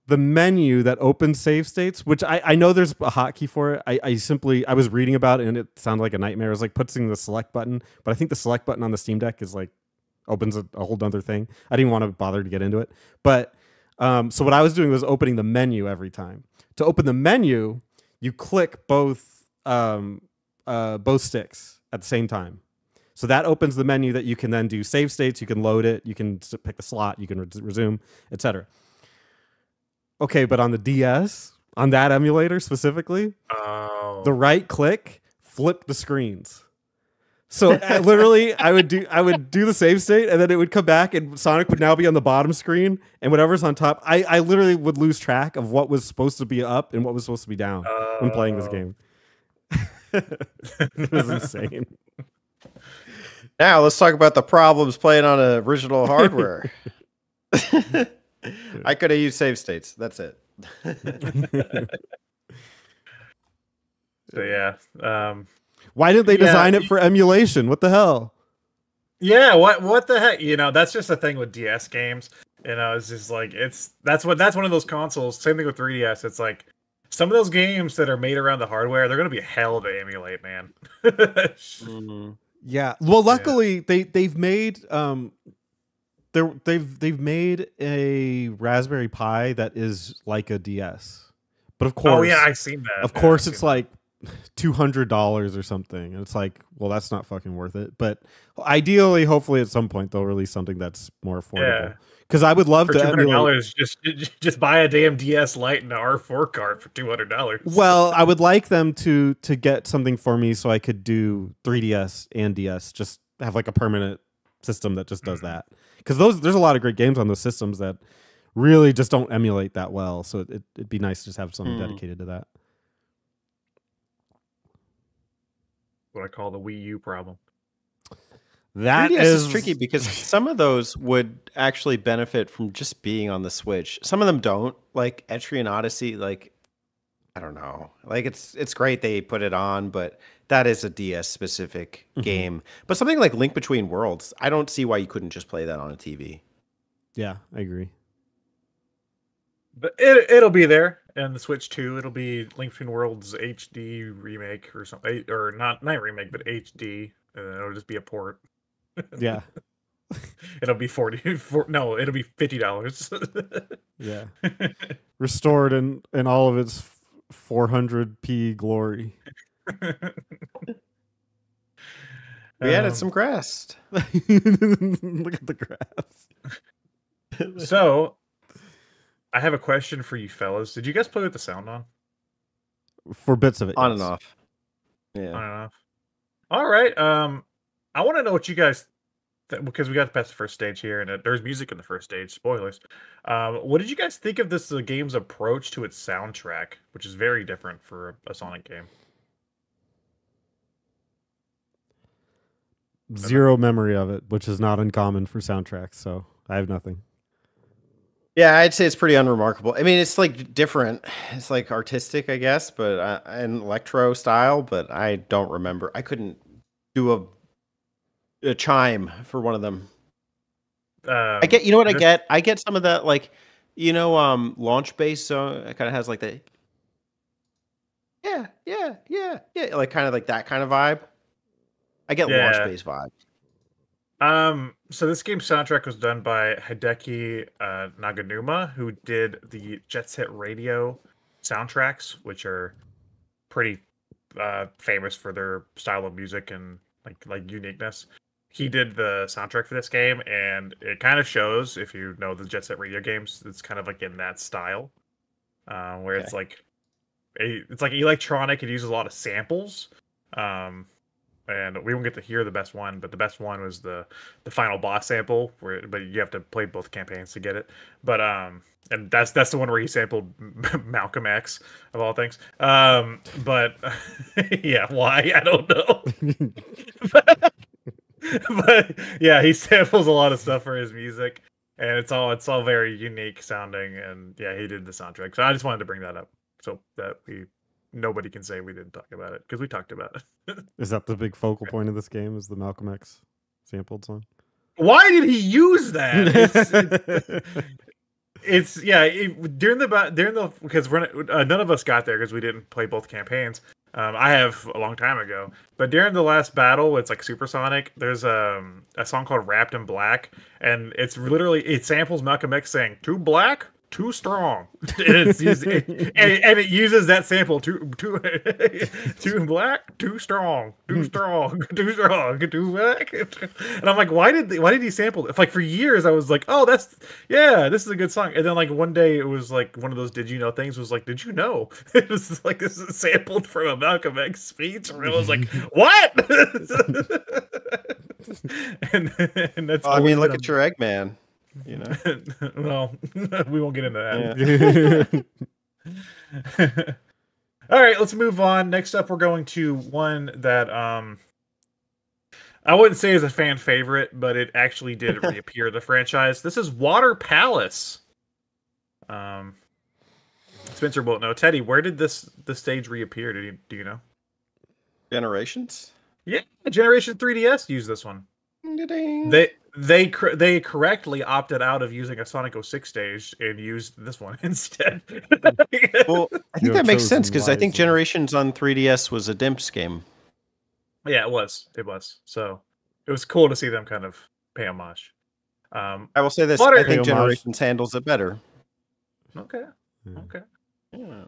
the menu that opens save states, which I know there's a hotkey for it. I was reading about it and it sounded like a nightmare. It was like putting the select button, but I think the select button on the Steam Deck is like opens a whole other thing. I didn't want to bother to get into it, but So what I was doing was opening the menu every time. To open the menu, you click both sticks at the same time. So that opens the menu that you can then do save states. You can load it. You can pick the slot. You can resume, etc. Okay, but on the DS, on that emulator specifically, the right click flipped the screens. So literally, I would do the save state, and then it would come back, and Sonic would now be on the bottom screen, and whatever's on top, I literally would lose track of what was supposed to be up and what was supposed to be down when playing this game. It was insane. Now let's talk about the problems playing on original hardware. I could have used save states. That's it. So yeah. Why did they design it for emulation? What the hell? Yeah, what the heck? You know, that's just the thing with DS games. You know, it's just like that's one of those consoles. Same thing with 3DS. It's like some of those games that are made around the hardware, they're gonna be hell to emulate, man. Yeah. Well, luckily they've made they've made a Raspberry Pi that is like a DS. But of course, oh yeah, I've seen that. Of course, it's like $200 or something, and it's like, well, that's not fucking worth it. But ideally, hopefully, at some point they'll release something that's more affordable. Because I would love for to $200. Just buy a damn DS Lite and an R4 card for $200. Well, I would like them to get something for me so I could do 3DS and DS. Just have like a permanent system that just does that. Because there's a lot of great games on those systems that really just don't emulate that well. So it'd be nice to just have something dedicated to that. What I call the Wii U problem. That 3DS is is tricky because some of those would actually benefit from just being on the Switch. Some of them don't, like Etrian Odyssey. Like, I don't know. Like it's great they put it on, but that is a DS specific game. But something like Link Between Worlds, I don't see why you couldn't just play that on a TV. Yeah, I agree. But it'll be there, and the Switch 2, it'll be Link Between Worlds HD remake or something, or not remake, but HD, and it'll just be a port. Yeah. It'll be it'll be $50. Yeah. Restored in all of its 400p glory. We added some grass. Look at the grass. So, I have a question for you fellas. Did you guys play with the sound on? For bits of it. On yes. and off. Yeah. On and off. All right. I want to know what you guys, because we got past the first stage here, and there's music in the first stage. Spoilers. What did you guys think of the game's approach to its soundtrack, which is very different for a Sonic game? Zero memory of it, which is not uncommon for soundtracks, so I have nothing. Yeah, I'd say it's pretty unremarkable. I mean, it's like different. It's like artistic, I guess, but an electro style. But I don't remember. I couldn't do a chime for one of them. I get. You know what I get? I get some of that, like, launch bass. So it kind of has like the yeah, like kind of like that kind of vibe. I get launch bass vibes. So this game's soundtrack was done by Hideki Naganuma, who did the Jet Set Radio soundtracks, which are pretty famous for their style of music and like uniqueness. He did the soundtrack for this game, and it kind of shows, if you know the Jet Set Radio games, it's kind of like in that style, where it's like electronic. It uses a lot of samples. And we won't get to hear the best one, but the best one was the final boss sample, but you have to play both campaigns to get it. But and that's the one where he sampled Malcolm X of all things. But yeah, why? I don't know. but yeah, he samples a lot of stuff for his music, and it's all very unique sounding. And yeah, he did the soundtrack. So I just wanted to bring that up so that nobody can say we didn't talk about it, because we talked about it. Is that the big focal point of this game? Is the Malcolm X sampled song? Why did he use that? During the because none of us got there because we didn't play both campaigns. I have a long time ago, but during the last battle, it's like Supersonic. There's a song called "Wrapped in Black," and it samples Malcolm X saying "Too black." too strong. And it uses that sample too black, too strong, too strong, too strong, too black. And I'm like, why did he sample it? Like for years I was like, oh, this is a good song. And then like one day it was like one of those did you know things was like, did you know? It was like this is sampled from a Malcolm X speech. And I was like, what? and that's Well, I mean, look at your Eggman. You know. Well, we won't get into that. Yeah. All right, let's move on. Next up, we're going to one that I wouldn't say is a fan favorite, but it actually did reappear in the franchise. This is Water Palace. Spencer won't know. Teddy, where did this stage reappear? Do you know? Generations. Yeah, Generation 3DS used this one. Ding. They correctly opted out of using a Sonic 06 stage and used this one instead. Well, I think that makes sense because I think Generations on 3DS was a Dimps game. Yeah, it was. So it was cool to see them kind of pay homage. I will say this: Water- I think Generations handles it better. Okay. Yeah.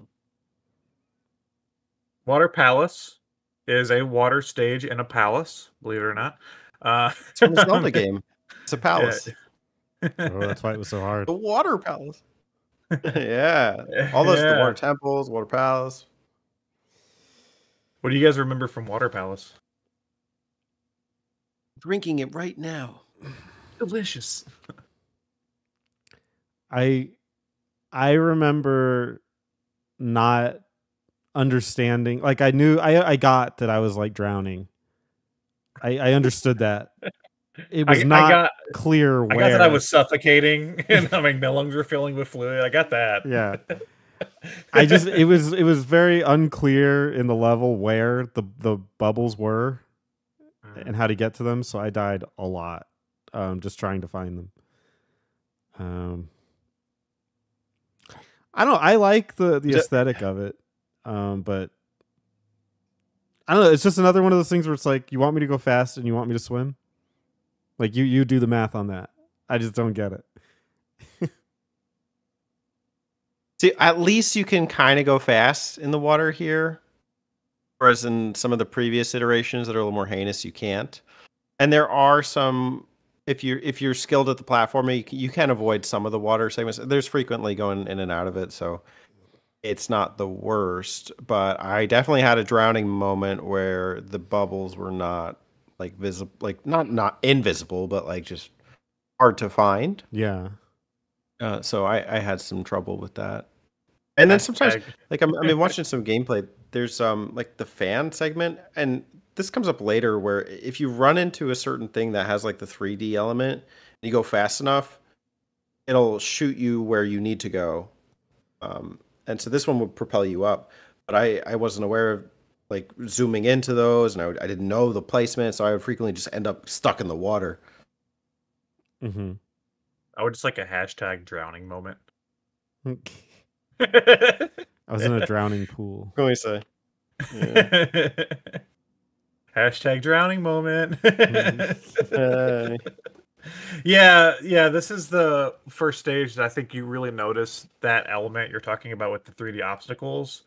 Water Palace is a water stage in a palace. Believe it or not. It's from a Zelda game. It's a palace. Oh, that's why it was so hard. The water palace. Yeah. All those the water temples, water palace. What do you guys remember from Water Palace? Drinking it right now. Delicious. I remember not understanding. Like I knew I got that I was like drowning. I understood that. It was not clear where. I got that I was suffocating and my lungs were filling with fluid. I got that. Yeah. it was very unclear in the level where the bubbles were and how to get to them, so I died a lot just trying to find them. I don't know, I like the aesthetic of it. But I don't know, it's just another one of those things where it's like you want me to go fast and you want me to swim. Like you do the math on that. I just don't get it. See, at least you can kind of go fast in the water here, whereas in some of the previous iterations that are a little more heinous, you can't. And there are some, if you're skilled at the platforming, you can avoid some of the water segments. There's frequently going in and out of it, so it's not the worst. But I definitely had a drowning moment where the bubbles were not like visible, like not invisible, but like just hard to find. Yeah. So I had some trouble with that. And then sometimes, like I mean, watching some gameplay, there's like the fan segment, and this comes up later where if you run into a certain thing that has like the 3D element, and you go fast enough, it'll shoot you where you need to go. And so this one would propel you up, but I wasn't aware of like zooming into those, and I didn't know the placement, so I would frequently just end up stuck in the water. Mm-hmm. I would just like a hashtag drowning moment. I was in a drowning pool. What can we say? Yeah. Hashtag drowning moment. Yeah, this is the first stage that I think you really notice that element you're talking about with the 3D obstacles.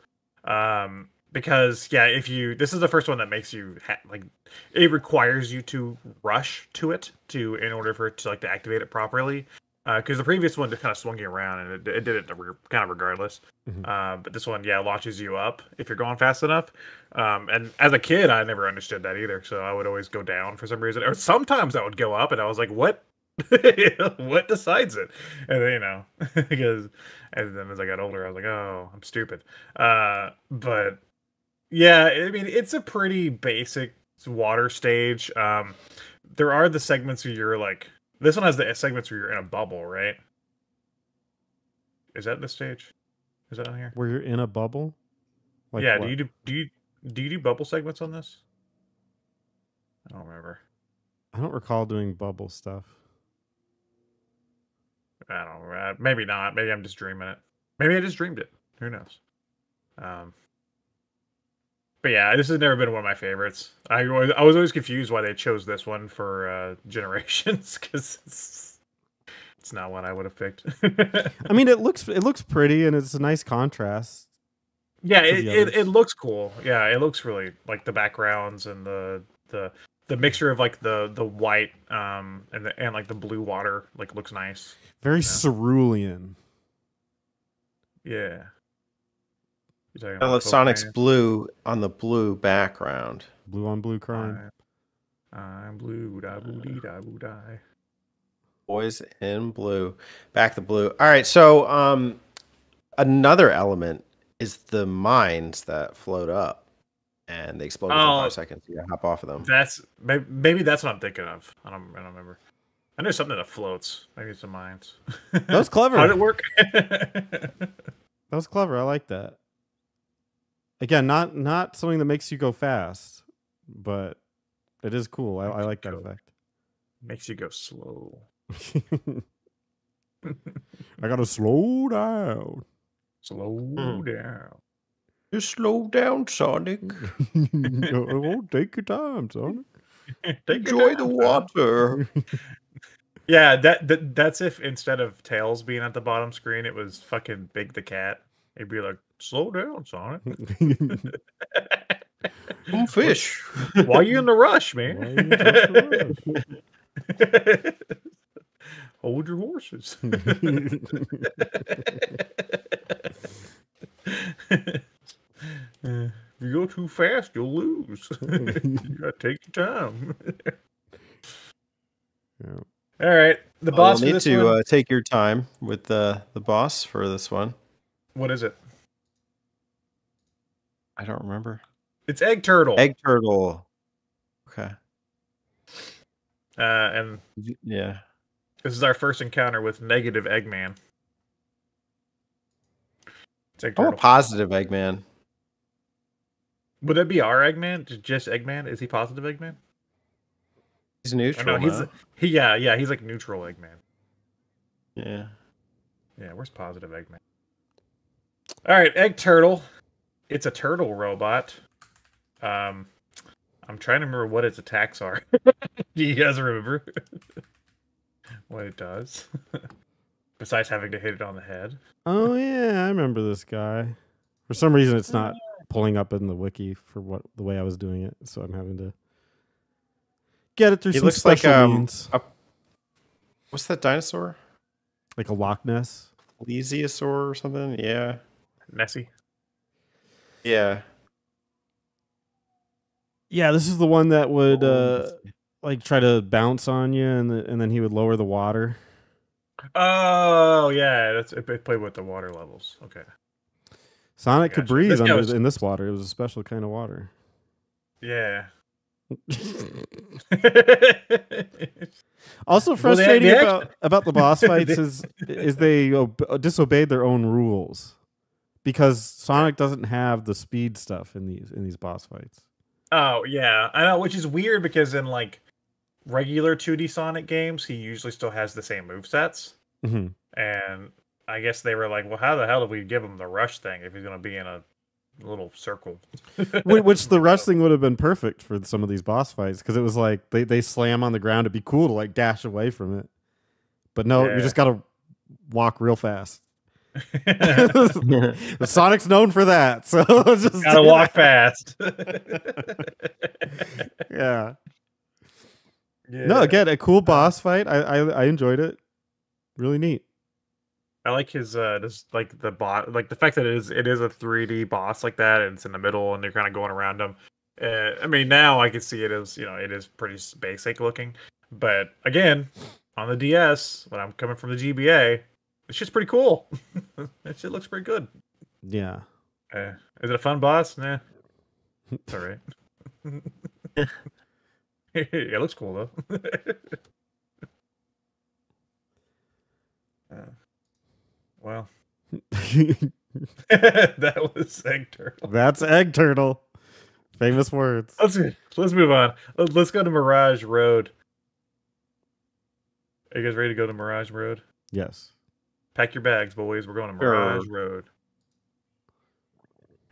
Because this is the first one that makes you like it requires you to rush to it in order for it to like to activate it properly. Because the previous one just kind of swung you around and it did it kind of regardless. Mm-hmm. But this one, launches you up if you're going fast enough. And as a kid, I never understood that either. So I would always go down for some reason, or sometimes I would go up, and I was like, "What? What decides it?" And then, because and then as I got older, I was like, "Oh, I'm stupid." But yeah, I mean, it's a pretty basic water stage. There are the segments where you're like. This one has the segments where you're in a bubble, right? Is that the stage? Is that on here? Where you're in a bubble? Like yeah. What? Do you do bubble segments on this? I don't remember. I don't recall doing bubble stuff. I don't know. Maybe not. Maybe I'm just dreaming it. Maybe I just dreamed it. Who knows? But yeah, this has never been one of my favorites. I was always confused why they chose this one for Generations, because it's It's not what I would have picked. I mean, it looks pretty and it's a nice contrast. Yeah, to the it others. looks cool. Yeah, it looks really like the backgrounds and the mixture of like the white and like the blue water like looks nice. Very Yeah. cerulean. Yeah. You're talking I about love Coke Sonic's Man? blue on the blue background. Blue on blue crime. I'm blue, da boo dee da boo die. Boys in blue. Back the blue. All right, so another element is the mines that float up and they explode within Oh. 5 seconds. You gotta hop off of them. That's maybe that's what I'm thinking of. I don't remember. I know something that floats. Maybe it's the mines. That was clever. How did it work? That was clever. I like that. Again, not something that makes you go fast, but it is cool. I like that effect. Makes you go slow. I gotta slow down. Slow down. Just slow down, Sonic. Oh, take your time, Sonic. Enjoy the water. Yeah, that's if instead of Tails being at the bottom screen, it was fucking Big the Cat. It'd be like, slow down, Sonic. Some fish. Why you in the rush, man? Why you in such a Hold your horses. If you go too fast, you'll lose. You gotta take your time. Yeah. All right, the Well, boss you'll for need this to one. take your time with the boss for this one. What is it? I don't remember. It's Egg Turtle. Egg turtle. Okay. And Yeah. this is our first encounter with negative Eggman. It's Egg I'm a Turtle. positive Eggman. Would that be our Eggman? Just Eggman? Is he positive Eggman? He's Or neutral. no, he's no? he's like neutral Eggman. Yeah. Yeah, where's positive Eggman? All right, Egg Turtle. It's a turtle robot. I'm trying to remember what its attacks are. Do you guys remember what it does? Besides having to hit it on the head. Oh yeah, I remember this guy. For some reason, it's not pulling up in the wiki for the way I was doing it, so I'm having to get it through He some looks like special means, what's that dinosaur? like a Loch Ness. Plesiosaur or something? Yeah. Nessie. Yeah. Yeah, this is the one that would Oh, like try to bounce on you, and then he would lower the water. Oh yeah, it played with the water levels. Okay. Sonic could Gotcha. breathe This guy was- in this water. It was a special kind of water. Yeah. Also Well, frustrating they about the boss fights is they disobeyed their own rules, because Sonic doesn't have the speed stuff in these boss fights. Oh yeah, I know, which is weird because in like regular 2D Sonic games, he usually still has the same movesets. Mm-hmm. And I guess they were like, well, how the hell do we give him the rush thing if he's going to be in a little circle? Which the rush thing would have been perfect for some of these boss fights, because it was like they slam on the ground. It'd be cool to like dash away from it, but no, you Yeah. just gotta walk real fast. Sonic's known for that, so just Gotta walk fast. Yeah. Yeah. No, again, a cool boss fight. I enjoyed it. Really neat. I like his just like the bot, like the fact that it is a 3D boss like that, and it's in the middle, and you're kind of going around him. I mean, now I can see it as, it is pretty basic looking, but again, on the DS, when I'm coming from the GBA, it's just pretty cool. That shit looks pretty good. Yeah. Is it a fun boss? Nah, it's all right. It looks cool though. Well, that was Egg Turtle. That's Egg Turtle. Famous words. Let's move on. Let's go to Mirage Road. Are you guys ready to go to Mirage Road? Yes. Pack your bags, boys. We're going to Sure. Mirage Road.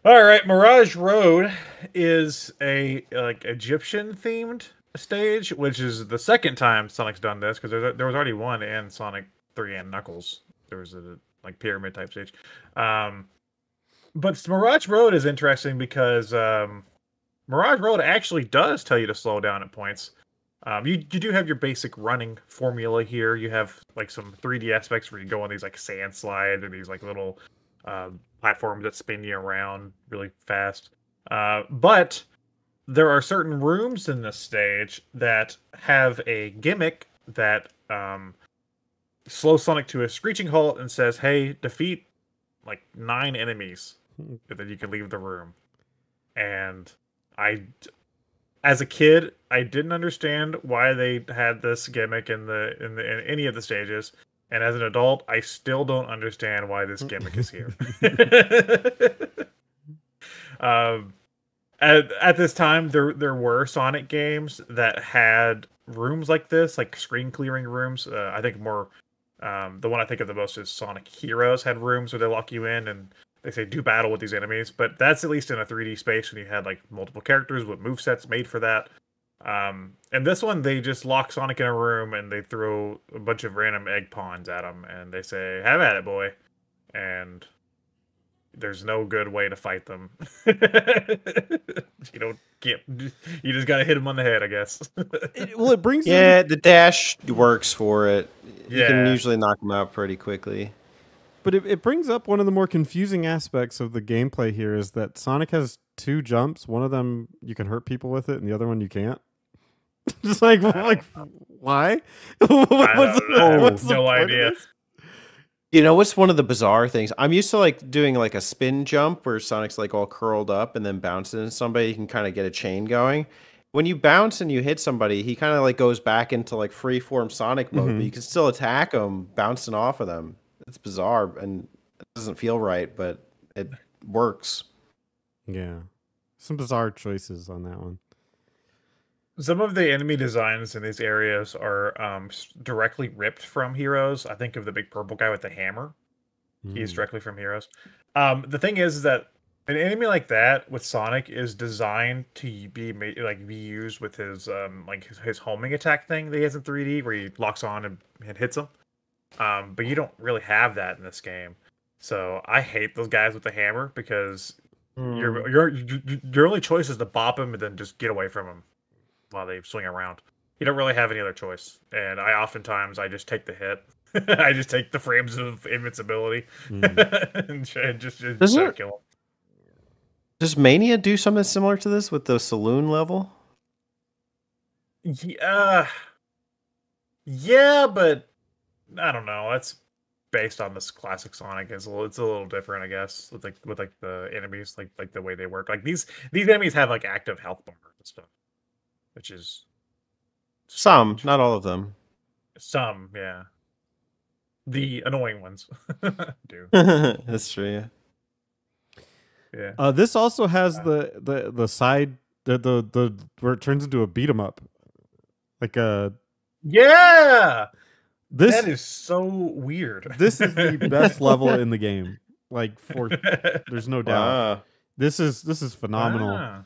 All right, Mirage Road is a like Egyptian themed stage, which is the second time Sonic's done this, because there was already one in Sonic 3 and Knuckles. There was a like pyramid type stage. But Mirage Road is interesting because Mirage Road actually does tell you to slow down at points. You do have your basic running formula here. You have like some 3D aspects where you go on these like sand slides or these like little platforms that spin you around really fast. But there are certain rooms in this stage that have a gimmick that slows Sonic to a screeching halt and says, "Hey, defeat like 9 enemies, and then you can leave the room." And as a kid, I didn't understand why they had this gimmick in any of the stages. And as an adult, I still don't understand why this gimmick is here. At this time, there were Sonic games that had rooms like this, like screen clearing rooms. I think more, the one I think of the most is Sonic Heroes had rooms where they lock you in and they say do battle with these enemies. But that's at least in a 3D space when you had like multiple characters with movesets made for that. And this one, they just lock Sonic in a room and they throw a bunch of random egg pawns at him and they say, "Have at it, boy." And there's no good way to fight them. You just gotta hit him on the head, I guess. It brings the dash works for it. You Yeah. can usually knock them out pretty quickly. But it brings up one of the more confusing aspects of the gameplay here is that Sonic has 2 jumps. One of them you can hurt people with it, and the other one you can't. Just like why? What's the no point of idea. this? You know what's one of the bizarre things? I'm used to like doing like a spin jump where Sonic's like all curled up and then bouncing into somebody. You can kind of get a chain going. When you bounce and you hit somebody, he kind of like goes back into like freeform Sonic mode, but you can still attack them bouncing off of them. It's bizarre and it doesn't feel right, but it works. Yeah. Some bizarre choices on that one. Some of the enemy designs in these areas are directly ripped from Heroes. I think of the big purple guy with the hammer. He's directly from Heroes. The thing is that an enemy like that with Sonic is designed to be used with his his homing attack thing that he has in 3D, where he locks on and hits him. But you don't really have that in this game. So I hate those guys with the hammer because your only choice is to bop him and then just get away from him while they swing around. You don't really have any other choice. And I just take the hit. I just take the frames of invincibility and just try to kill him. Does Mania do something similar to this with the saloon level? Yeah, but I don't know. That's based on this classic Sonic. It's a little different, I guess, with the enemies, like the way they work. Like these enemies have like active health bars and stuff, which is Some, not all of them. some, yeah. The annoying ones do. That's true. Yeah. This also has the side the where it turns into a beat 'em up, like Yeah. this. That is so weird. This is the best level in the game. Like there's no doubt. Wow. This is phenomenal.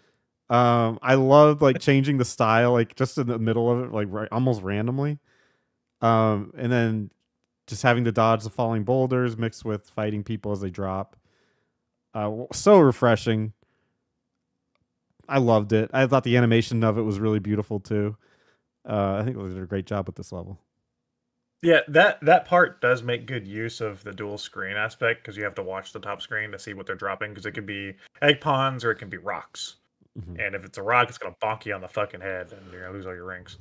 Ah. I love like changing the style, like just in the middle of it, like almost randomly. And then just having to dodge the falling boulders mixed with fighting people as they drop. So refreshing. I loved it. I thought the animation of it was really beautiful too. I think they did a great job with this level. Yeah, that part does make good use of the dual screen aspect because you have to watch the top screen to see what they're dropping because it could be egg pawns or it can be rocks. And if it's a rock, it's gonna bonk you on the fucking head and you're gonna lose all your rings.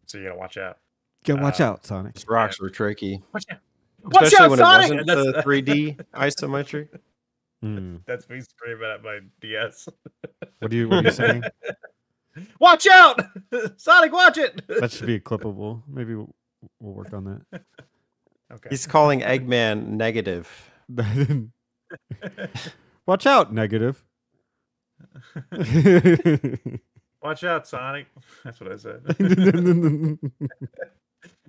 So you gotta watch out. Watch out, Sonic. These rocks were tricky. Watch out, Especially when Sonic! it wasn't the 3D isometric. That's me screaming at my DS. What are you saying? Watch out! Sonic, watch it! That should be clippable. Maybe we'll work on that. Okay. He's calling Eggman negative. Watch out, negative. Watch out, Sonic. That's what I said.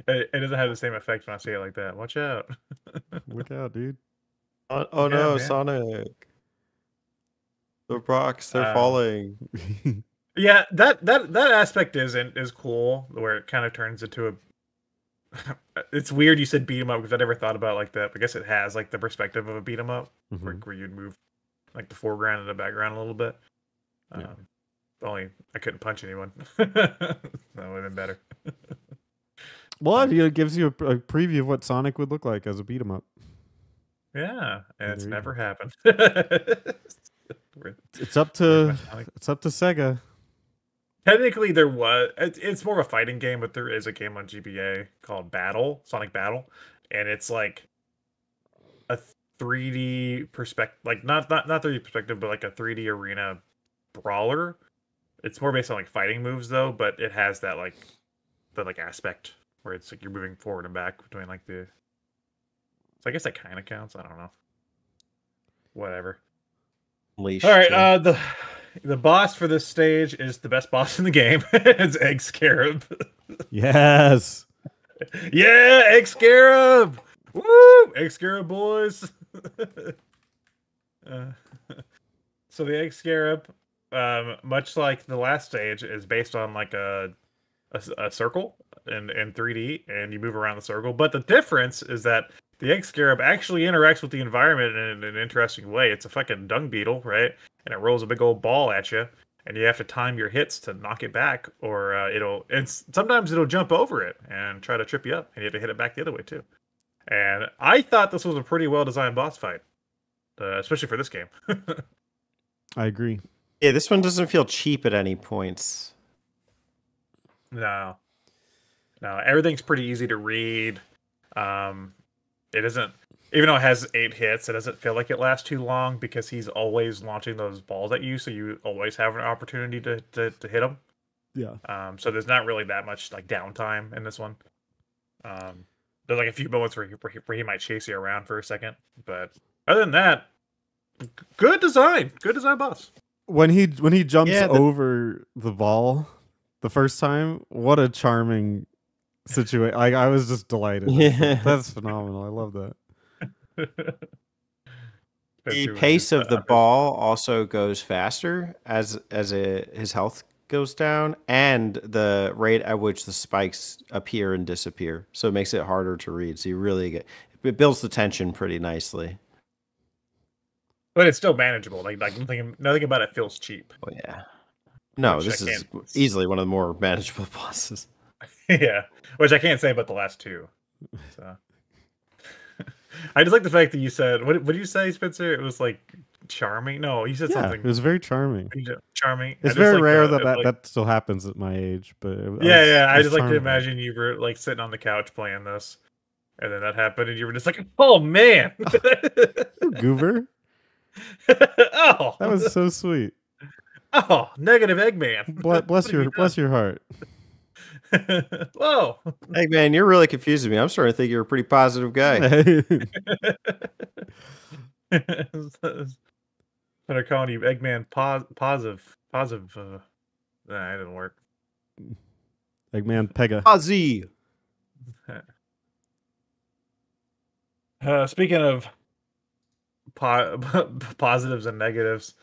It doesn't have the same effect when I say it like that. Watch out. Look out, dude. Oh no, man. Sonic. The rocks, they're falling. Yeah, that aspect is cool, where it kind of turns into It's weird you said beat 'em up because I never thought about it like that. But I guess it has like the perspective of a beat 'em up, where you'd move like the foreground and the background a little bit. Yeah. Only I couldn't punch anyone. That would have been better. Well, it gives you a preview of what Sonic would look like as a beat 'em up. Yeah, and it's There you never go. happened. It's up to Sega. Technically, there was. It's more of a fighting game, but there is a game on GBA called Sonic Battle, and it's like a 3D perspective, like not 3D perspective, but like a 3D arena brawler. It's more based on like fighting moves though, but it has that like aspect where it's like you're moving forward and back between like the. So I guess that kind of counts. I don't know. Whatever. Leash. All right. The boss for this stage is the best boss in the game. It's Egg Scarab. Yes. Yeah, Egg Scarab. Woo! Egg Scarab boys. So the Egg Scarab, much like the last stage, is based on like a circle in 3D, and you move around the circle. But the difference is that the Egg Scarab actually interacts with the environment in an interesting way. It's a fucking dung beetle, right? And it rolls a big old ball at you, and you have to time your hits to knock it back, or sometimes it'll jump over it and try to trip you up, and you have to hit it back the other way too. And I thought this was a pretty well designed boss fight, especially for this game. I agree. Yeah, this one doesn't feel cheap at any points. No, everything's pretty easy to read. It isn't, even though it has 8 hits, it doesn't feel like it lasts too long because he's always launching those balls at you, so you always have an opportunity to hit him. Yeah. So there's not really that much like downtime in this one. There's like a few moments where he might chase you around for a second, but other than that, good design boss. When he jumps over the ball the first time, what a charming situation. I was just delighted. Yeah. That's phenomenal. I love that. The pace of the ball also goes faster as his health goes down, and the rate at which the spikes appear and disappear. So it makes it harder to read. So it builds the tension pretty nicely. But it's still manageable. Like nothing about it feels cheap. Oh yeah. No, this is easily one of the more manageable bosses. Yeah, which I can't say about the last 2. So. I just like the fact that you said, what did you say, Spencer? It was like charming. No, you said something. It was very charming. Charming. It's very rare that still happens at my age, but I just like to imagine you were like sitting on the couch playing this, and then that happened, and you were just like, "Oh man, goober." Oh, that was so sweet. Oh, negative Eggman. Bless your heart. Whoa, Eggman, you're really confusing me. I'm starting to think you're a pretty positive guy. They're calling you Eggman positive. Nah, it didn't work. Eggman Pega. Ozzy. Speaking of positives and negatives,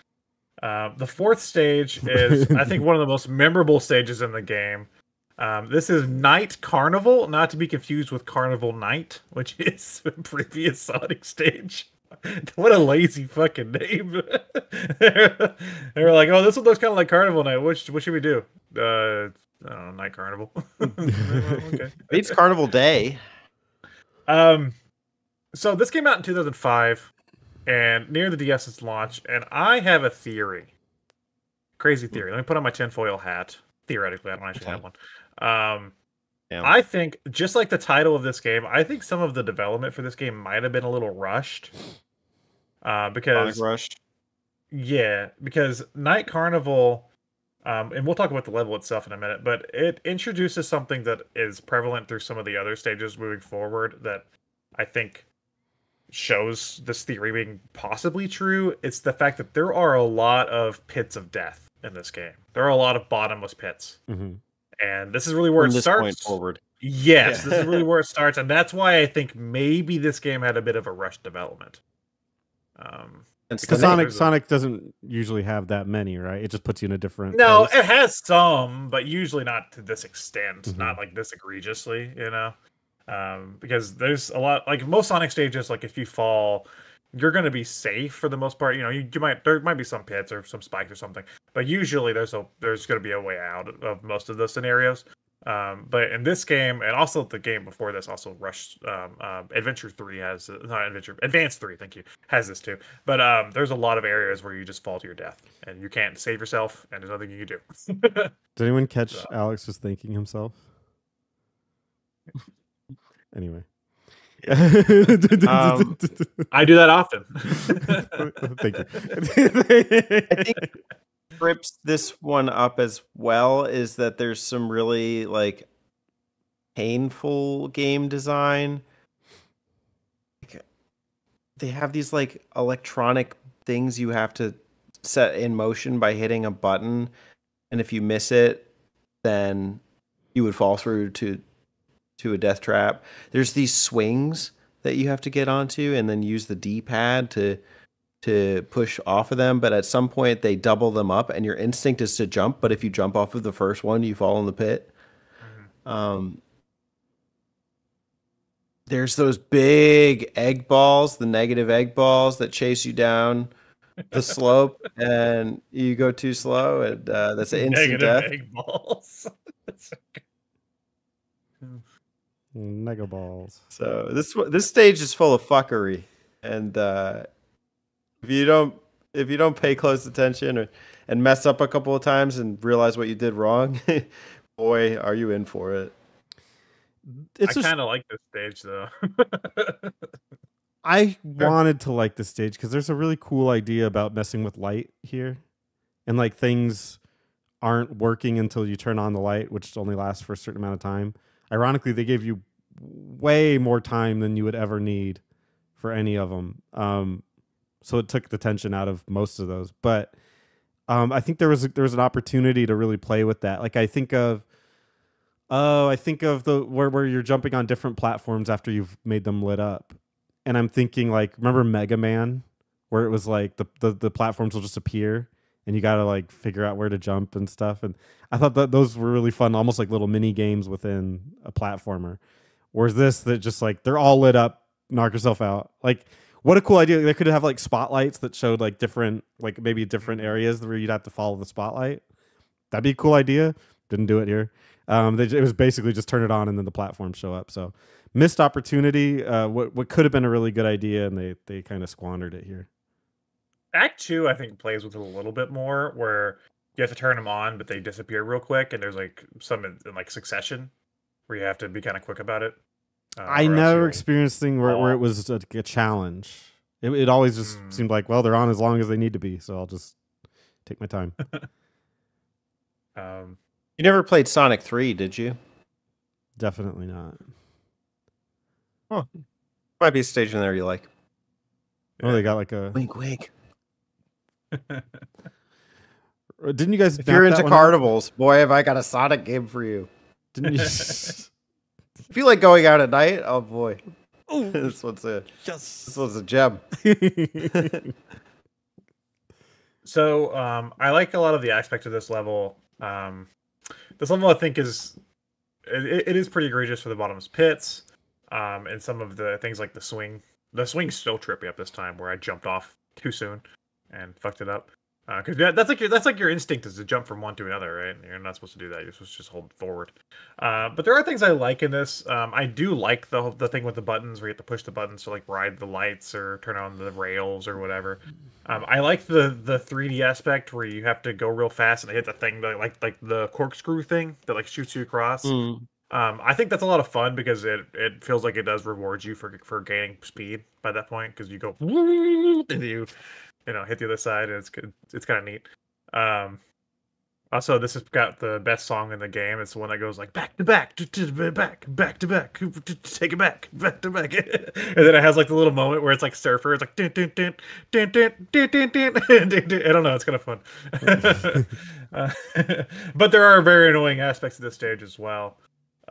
the 4th stage is, I think, one of the most memorable stages in the game. This is Night Carnival, not to be confused with Carnival Night, which is the previous Sonic stage. What a lazy fucking name. They were like, "Oh, this one looks kind of like Carnival Night. What should we do?" I don't know, Night Carnival. Okay. It's Carnival Day. So this came out in 2005, and near the DS's launch, and I have a theory. Crazy theory. Let me put on my tinfoil hat. Theoretically, I don't actually have one. I think, just like the title of this game, I think some of the development for this game might have been a little rushed. Because rushed. Yeah, because Night Carnival, and we'll talk about the level itself in a minute, but it introduces something that is prevalent through some of the other stages moving forward that I think shows this theory being possibly true. It's the fact that there are a lot of pits of death in this game. There are a lot of bottomless pits. Mm-hmm. And this is really where it starts. Point forward. Yes, this is really where it starts, and that's why I think maybe this game had a bit of a rushed development. Because Sonic doesn't usually have that many, right? It just puts you in a different. No, place. it has some, but usually not to this extent, Mm-hmm. not like this egregiously, you know. Because there's a lot, like most Sonic stages, like if you fall, you're going to be safe for the most part. You know, there might be some pits or some spikes or something, but usually there's going to be a way out of most of those scenarios. But in this game, and also the game before this, also Adventure 3 has not Adventure Advance 3, thank you, has this too. But there's a lot of areas where you just fall to your death and you can't save yourself, and there's nothing you can do. Did anyone catch Alex just thanking himself? Anyway. I do that often. Thank you. I think trips this one up as well is that there's some really like painful game design. They have these like electronic things you have to set in motion by hitting a button, and if you miss it, then you would fall through to a death trap. There's these swings that you have to get onto and then use the D-pad to push off of them, but at some point they double them up and your instinct is to jump, but if you jump off of the first one, you fall in the pit. There's those big egg balls, the negative egg balls that chase you down the slope, and you go too slow, and that's an instant death. Negative egg balls. Mega balls. So this stage is full of fuckery, and if you don't pay close attention and mess up a couple of times and realize what you did wrong, boy, are you in for it. I kind of like this stage though. I wanted to like this stage because there's a really cool idea about messing with light here, and like things aren't working until you turn on the light, which only lasts for a certain amount of time. Ironically, they gave you way more time than you would ever need for any of them. So it took the tension out of most of those. But I think there was an opportunity to really play with that. Like I think of the where you're jumping on different platforms after you've made them lit up. And I'm thinking like, remember Mega Man, where it was like the platforms will just appear and you got to like figure out where to jump and stuff. And I thought that those were really fun, almost like little mini games within a platformer. Whereas this, that just like, they're all lit up, knock yourself out. Like, what a cool idea. They could have like spotlights that showed like different, like maybe different areas where you'd have to follow the spotlight. That'd be a cool idea. Didn't do it here. It was basically just turn it on and then the platforms show up. So missed opportunity. What could have been a really good idea, and they kind of squandered it here. Act 2, I think, plays with it a little bit more, where you have to turn them on, but they disappear real quick, and there's like some in like succession where you have to be kind of quick about it. I never experienced thing where it was a challenge. It always just seemed like, well, they're on as long as they need to be, so I'll just take my time. You never played Sonic 3, did you? Definitely not. Huh. Might be a stage in there you like. Oh, they got like a wink, wink. Didn't you guys? If you're into carnivals, boy, have I got a Sonic game for you. Didn't you? If you like going out at night, oh boy, this one's a gem. So I like a lot of the aspect of this level. This level, I think, is pretty egregious for the bottom's pits, and some of the things like the swing. The swing still tripped me up this time, where I jumped off too soon and fucked it up. Because that's like your instinct is to jump from one to another, right? You're not supposed to do that. You're supposed to just hold forward. But there are things I like in this. I do like the thing with the buttons where you have to push the buttons to like ride the lights or turn on the rails or whatever. I like the 3D aspect where you have to go real fast and hit the thing that, like the corkscrew thing that like shoots you across. I think that's a lot of fun because it feels like it does reward you for gaining speed by that point, because you go and you hit the other side, and it's kind of neat. Also, this has got the best song in the game. It's the one that goes like back to back, back to back, take it back to back, and then it has like the little moment where it's like Surfer. It's like dun, dun, dun, dun, dun, dun, dun, dun, dun. I don't know. It's kind of fun. But there are very annoying aspects of this stage as well.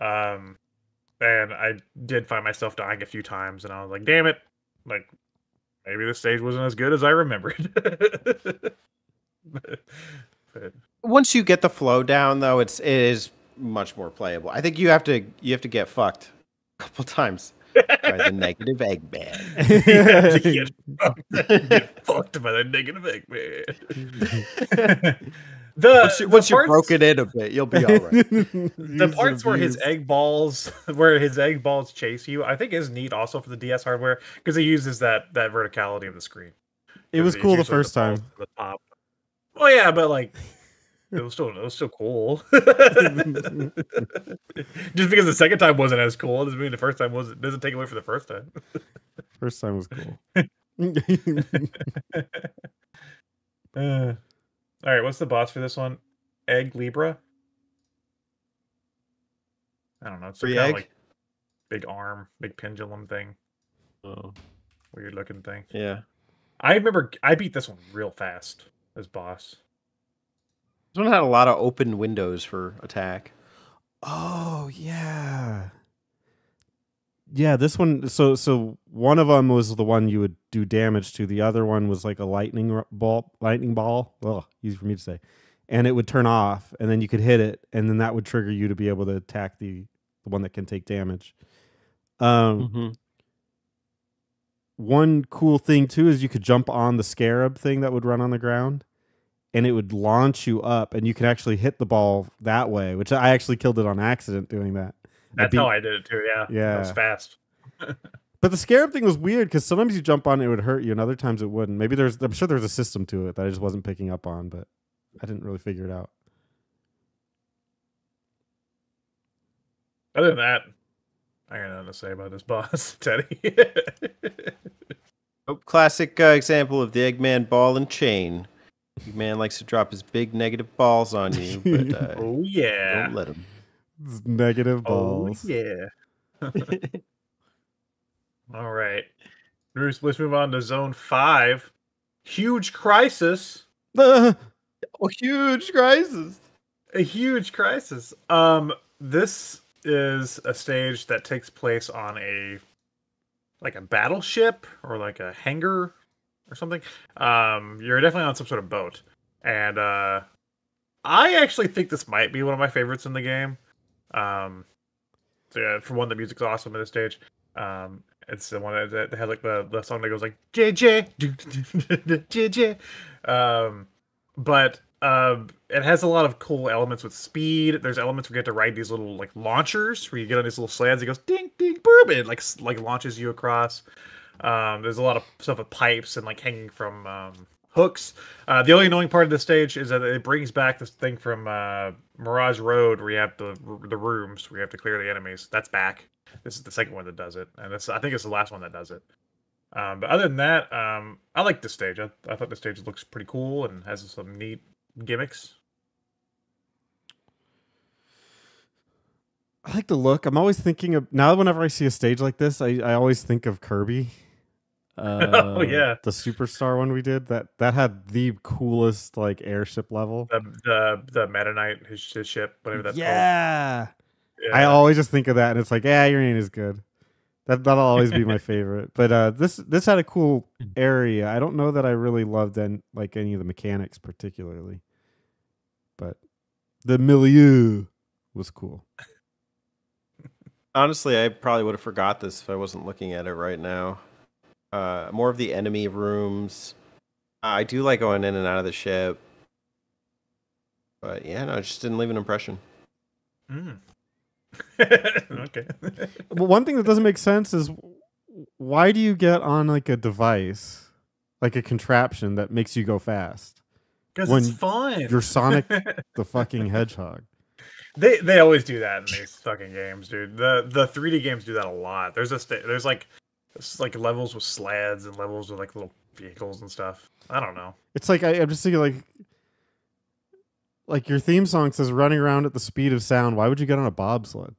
And I did find myself dying a few times, and I was like, damn it, like maybe the stage wasn't as good as I remembered. but Once you get the flow down, though, it is much more playable. I think you have to get fucked couple times by the negative Eggman. You have to get fucked by the negative Eggman. Once you're broken in a bit, you'll be all right. The parts where his egg balls chase you, I think is neat also for the DS hardware because it uses that verticality of the screen. It was cool the first time. The top. Oh yeah, but like it was still cool. Just because the second time wasn't as cool doesn't mean the first time doesn't take away from the first time. First time was cool. All right, what's the boss for this one? Egg Libra? I don't know. It's kind of like big arm, big pendulum thing. Oh, Weird looking thing. yeah. I remember I beat this one real fast as boss. This one had a lot of open windows for attack. Oh yeah. Yeah, this one. So one of them was the one you would do damage to. The other one was like a lightning ball. Ugh, easy for me to say. And it would turn off, and then you could hit it, and then that would trigger you to be able to attack the one that can take damage. One cool thing too is you could jump on the scarab thing that would run on the ground, and it would launch you up, and you could actually hit the ball that way. Which I actually killed it on accident doing that. That's how I did it too. Yeah, yeah, it was fast. But the scarab thing was weird because sometimes you jump on it would hurt you, and other times it wouldn't. Maybe I'm sure there's a system to it that I just wasn't picking up on, but I didn't really figure it out. Other than that, I got nothing to say about this boss, Teddy. Classic example of the Eggman ball and chain. Eggman likes to drop his big negative balls on you, but oh yeah, don't let him. It's negative balls. Oh yeah. All right, Bruce. Let's move on to Zone 5. Huge crisis. A huge crisis. A huge crisis. This is a stage that takes place on a battleship or like a hangar or something. You're definitely on some sort of boat, and I actually think this might be one of my favorites in the game. So yeah, for one, the music's awesome at this stage. It's the one that had like the song that goes like JJ JJ. But it has a lot of cool elements with speed. There's elements where you get to ride these little like launchers where you get on these little sleds. It goes ding ding boom, and it like launches you across. There's a lot of stuff with pipes and like hanging from hooks. The only annoying part of this stage is that it brings back this thing from Mirage Road where you have the rooms where you have to clear the enemies. That's back. This is the second one that does it, and I think it's the last one that does it. But other than that, I like this stage. I thought the stage looks pretty cool and has some neat gimmicks. I like the look. I'm always thinking of now. Whenever I see a stage like this, I always think of Kirby. Oh yeah, the Superstar one we did that had the coolest like airship level. The Meta Knight, his ship, whatever that's called. Yeah. Yeah. I always just think of that, and it's like, yeah, your ain't as good. That'll always be my favorite. But this had a cool area. I don't know that I really loved any of the mechanics particularly, but the milieu was cool. Honestly, I probably would have forgot this if I wasn't looking at it right now. More of the enemy rooms. I do like going in and out of the ship, but yeah, no, it just didn't leave an impression. Okay. But one thing that doesn't make sense is why do you get on like a device, like a contraption that makes you go fast? Because When it's fun. You're Sonic the fucking Hedgehog. They always do that in these fucking games, dude. The 3D games do that a lot. There's like levels with sleds and levels with like little vehicles and stuff. I don't know. It's like I'm just thinking like your theme song says running around at the speed of sound. Why would you get on a bobsled?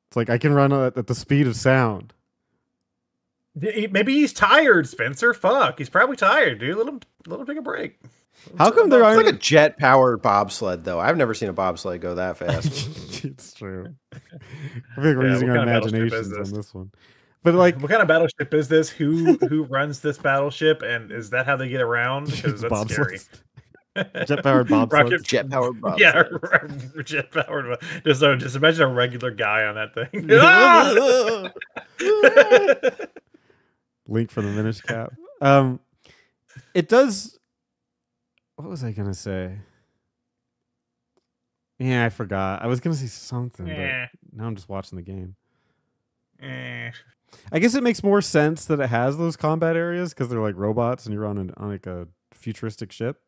It's like I can run at the speed of sound. Maybe he's tired, Spencer. Fuck, he's probably tired, dude. Let him take a break. How come there It's aren't like a jet-powered bobsled, though. I've never seen a bobsled go that fast. It's true. I think we're using our what kind of battleship imaginations is on this? this one. But like, What kind of battleship is this? Who runs this battleship, and is that how they get around? Because that's scary. bobsleds. Jet powered bobsled. Jet powered bobsled. Yeah, jet powered. Just imagine a regular guy on that thing. Link for the Minish Cap. It does. What was I gonna say? Yeah, I forgot. I was gonna say something, but now I'm just watching the game. I guess it makes more sense that it has those combat areas because they're like robots and you're on like a futuristic ship.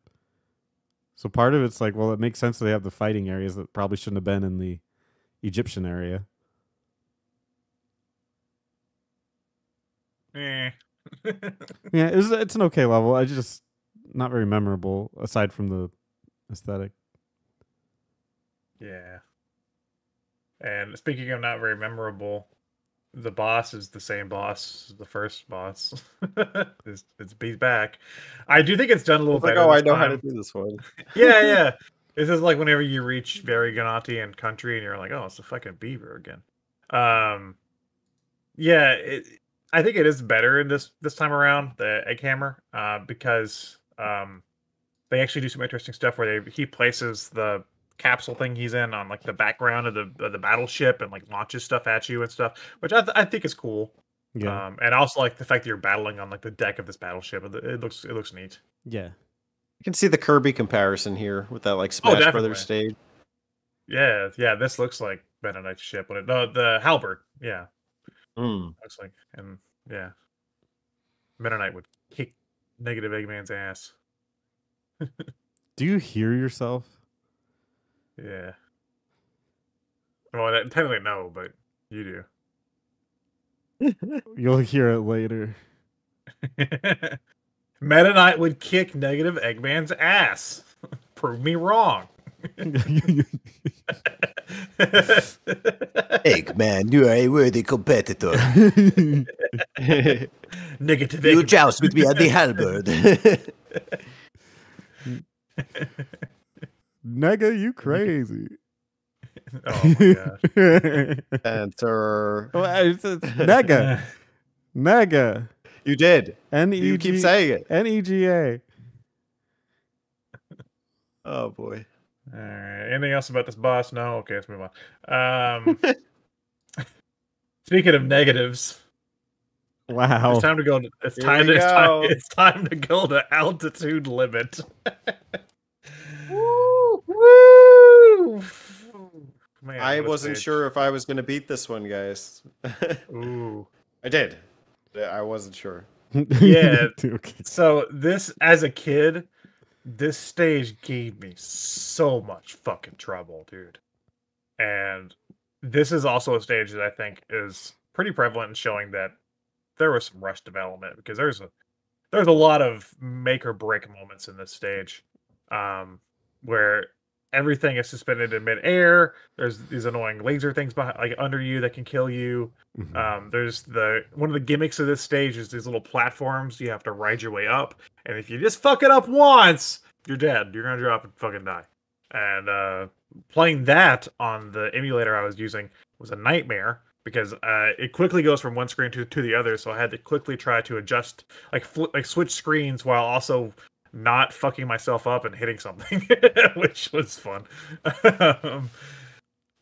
So part of it's like, well, it makes sense that they have the fighting areas that probably shouldn't have been in the Egyptian area. Yeah, it's an okay level. I just not very memorable aside from the aesthetic. Yeah. And speaking of not very memorable, the boss is the same boss as the first boss. He's back. I do think it's done a little better. Oh, I know how to do this one. Yeah. This is like whenever you reach Very Ganati and country, and you're like, oh, it's a fucking beaver again. Yeah, I think it is better this time around, the egg hammer, because they actually do some interesting stuff where he places the capsule thing he's in on like the background of the battleship and like launches stuff at you and stuff, which I think is cool. Yeah, and also like the fact that you're battling on like the deck of this battleship. It looks neat. Yeah, you can see the Kirby comparison here with that like Smash Brothers stage. Yeah. This looks like Meta Knight's ship, but the halberd. Yeah, looks like, and yeah, Meta Knight would kick Negative Eggman's ass. Do you hear yourself? Yeah. Well, technically no, but you do. You'll hear it later. Meta Knight would kick Negative Eggman's ass. Prove me wrong. Eggman, you are a worthy competitor. Negative You Eggman. joust with me at the halberd. Nega, you crazy. Oh my god. Enter. It's Nega. Nega. You did. N-E-G- You keep saying it. N-E-G-A. Oh boy. All right. Anything else about this boss? No. Okay, let's move on. Speaking of negatives, Wow. it's time to go. It's time to go to altitude limit. Woo! Man, I what a wasn't stage. sure if I was going to beat this one, guys. Ooh. I did. I wasn't sure. Yeah. Okay. So this, as a kid, this stage gave me so much fucking trouble, dude. And this is also a stage that I think is pretty prevalent in showing that there was some rush development, because there's a lot of make or break moments in this stage, where everything is suspended in midair. There's these annoying laser things behind, like under you, that can kill you. There's one of the gimmicks of this stage is these little platforms you have to ride your way up, and if you just fuck it up once, you're dead. You're gonna drop and fucking die. And playing that on the emulator I was using was a nightmare, because it quickly goes from one screen to the other, so I had to quickly try to adjust, like switch screens while also not fucking myself up and hitting something, which was fun.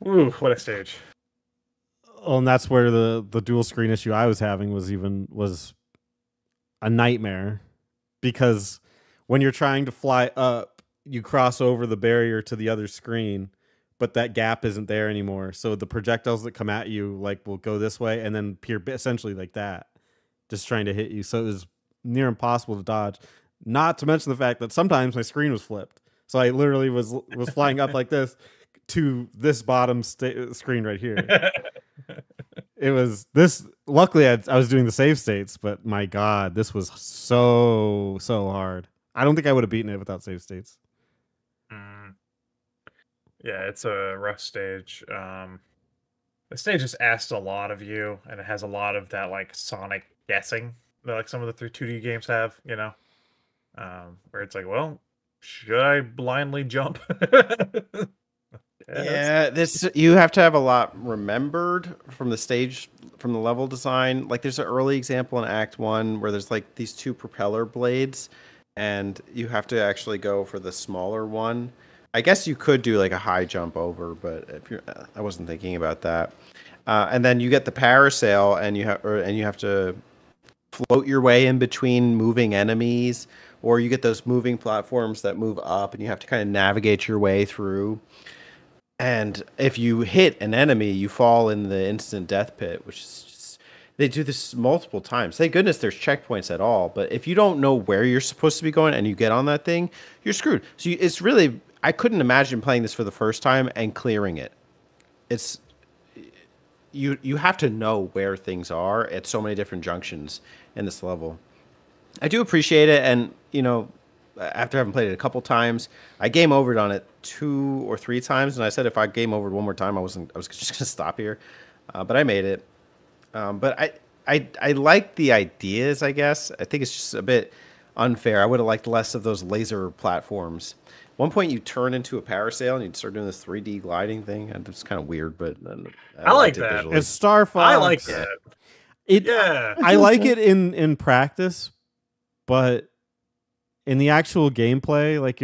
Ooh, what a stage. Oh, and that's where the dual screen issue I was having was a nightmare, because when you're trying to fly up, you cross over the barrier to the other screen, but that gap isn't there anymore. So the projectiles that come at you will go this way and then appear essentially like that, just trying to hit you. So it was near impossible to dodge. Not to mention the fact that sometimes my screen was flipped. So I literally was flying up like this to this bottom screen right here. It was this. Luckily, I was doing the save states, but my God, this was so hard. I don't think I would have beaten it without save states. Yeah, it's a rough stage. The stage just asks a lot of you, and it has a lot of that like Sonic guessing that like some of the 2D games have, where it's like, well, should I blindly jump? Yeah, this you have to have a lot remembered from the stage, from the level design. Like there's an early example in Act 1 where there's like these two propeller blades, and you have to actually go for the smaller one. I guess you could do like a high jump over, but if you're, I wasn't thinking about that. And then you get the parasail, and you have to float your way in between moving enemies, or you get those moving platforms that move up, and you have to kind of navigate your way through. And if you hit an enemy, you fall in the instant death pit, which is just, they do this multiple times. Thank goodness there's checkpoints at all. But if you don't know where you're supposed to be going and you get on that thing, you're screwed. So it's really, I couldn't imagine playing this for the first time and clearing it. It's you have to know where things are at so many different junctions in this level. I do appreciate it, and after having played it a couple times, I game overed on it 2 or 3 times, and I said if I game overed one more time, I was just gonna stop here, but I made it. But I like the ideas. I guess I think it's just a bit unfair. I would have liked less of those laser platforms. One point you turn into a parasail and you start doing this 3D gliding thing, and it's kind of weird, but I like liked it that. visually. It's Star Fox. I like that. Yeah. I like it in practice, but in the actual gameplay, like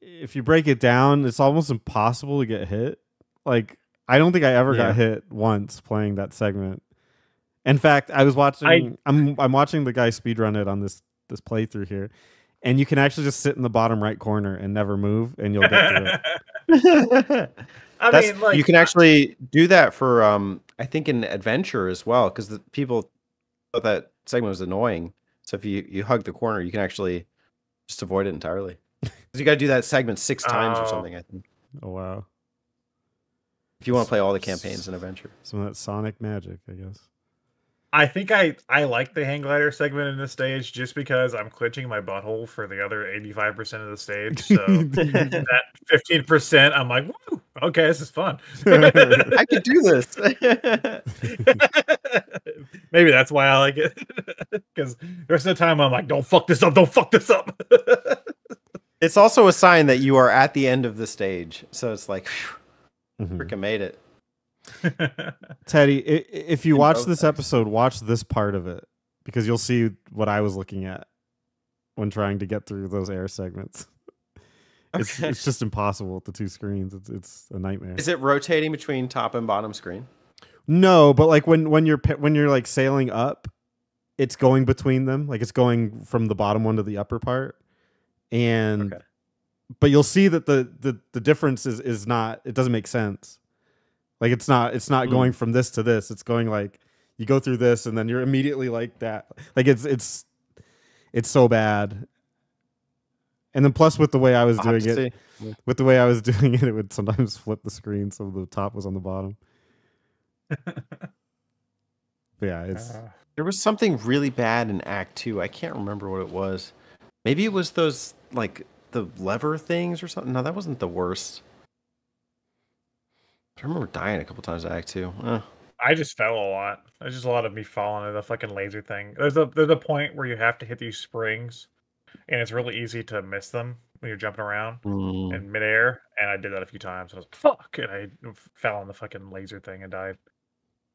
if you break it down, it's almost impossible to get hit. Like I don't think I ever got hit once playing that segment. In fact, I was watching. I'm watching the guy speedrun it on this playthrough here, and you can actually just sit in the bottom right corner and never move, and you'll get through it. I mean, like you can actually do that for I think in Adventure as well, because the people thought that segment was annoying. So if you hug the corner, you can actually just avoid it entirely. Because you got to do that segment 6 times or something, I think. Oh wow! If you want to play all the campaigns in Adventure, some of that Sonic magic, I guess. I think I like the hang glider segment in this stage just because I'm clenching my butthole for the other 85% of the stage. So that 15%, I'm like, woo, okay, this is fun. I could do this. Maybe that's why I like it. Because there's no time I'm like, don't fuck this up, don't fuck this up. It's also a sign that you are at the end of the stage. So it's like, Mhm. freaking made it. Teddy, if you watch this episode, watch this part of it, because you'll see what I was looking at when trying to get through those air segments. Okay. It's just impossible with the 2 screens. It's a nightmare. Is it rotating between top and bottom screen? No, but like when you're like sailing up, it's going between them. Like it's going from the bottom one to the upper part, and Okay. but you'll see that the difference is not. It doesn't make sense. Like it's not going from this to this. It's going like you go through this and then you're immediately like that. Like it's so bad. And then plus with the way I was doing it, it would sometimes flip the screen so the top was on the bottom. But yeah, it's There was something really bad in Act 2. I can't remember what it was. Maybe it was those like the lever things or something. No, that wasn't the worst. I remember dying a couple times in Act 2. I just fell a lot. There's just a lot of me falling at the fucking laser thing. There's a point where you have to hit these springs, and it's really easy to miss them when you're jumping around in midair. And I did that a few times. And I was fuck, and I fell on the fucking laser thing and died.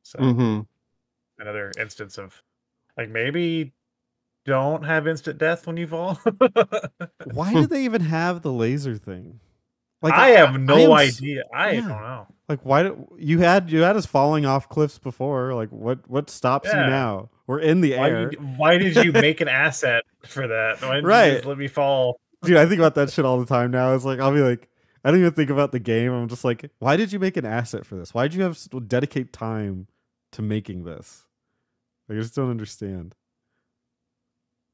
So another instance of like maybe don't have instant death when you fall. why did they even have the laser thing? Like I have no I idea. I don't know. Like why you had us falling off cliffs before? Like what stops you now? We're in the air. Why did you make an asset for that? Why didn't you just let me fall? Dude, I think about that shit all the time now. It's like I'll be like, I don't even think about the game. I'm just like, why did you make an asset for this? Why did you have to dedicate time to making this? Like, I just don't understand.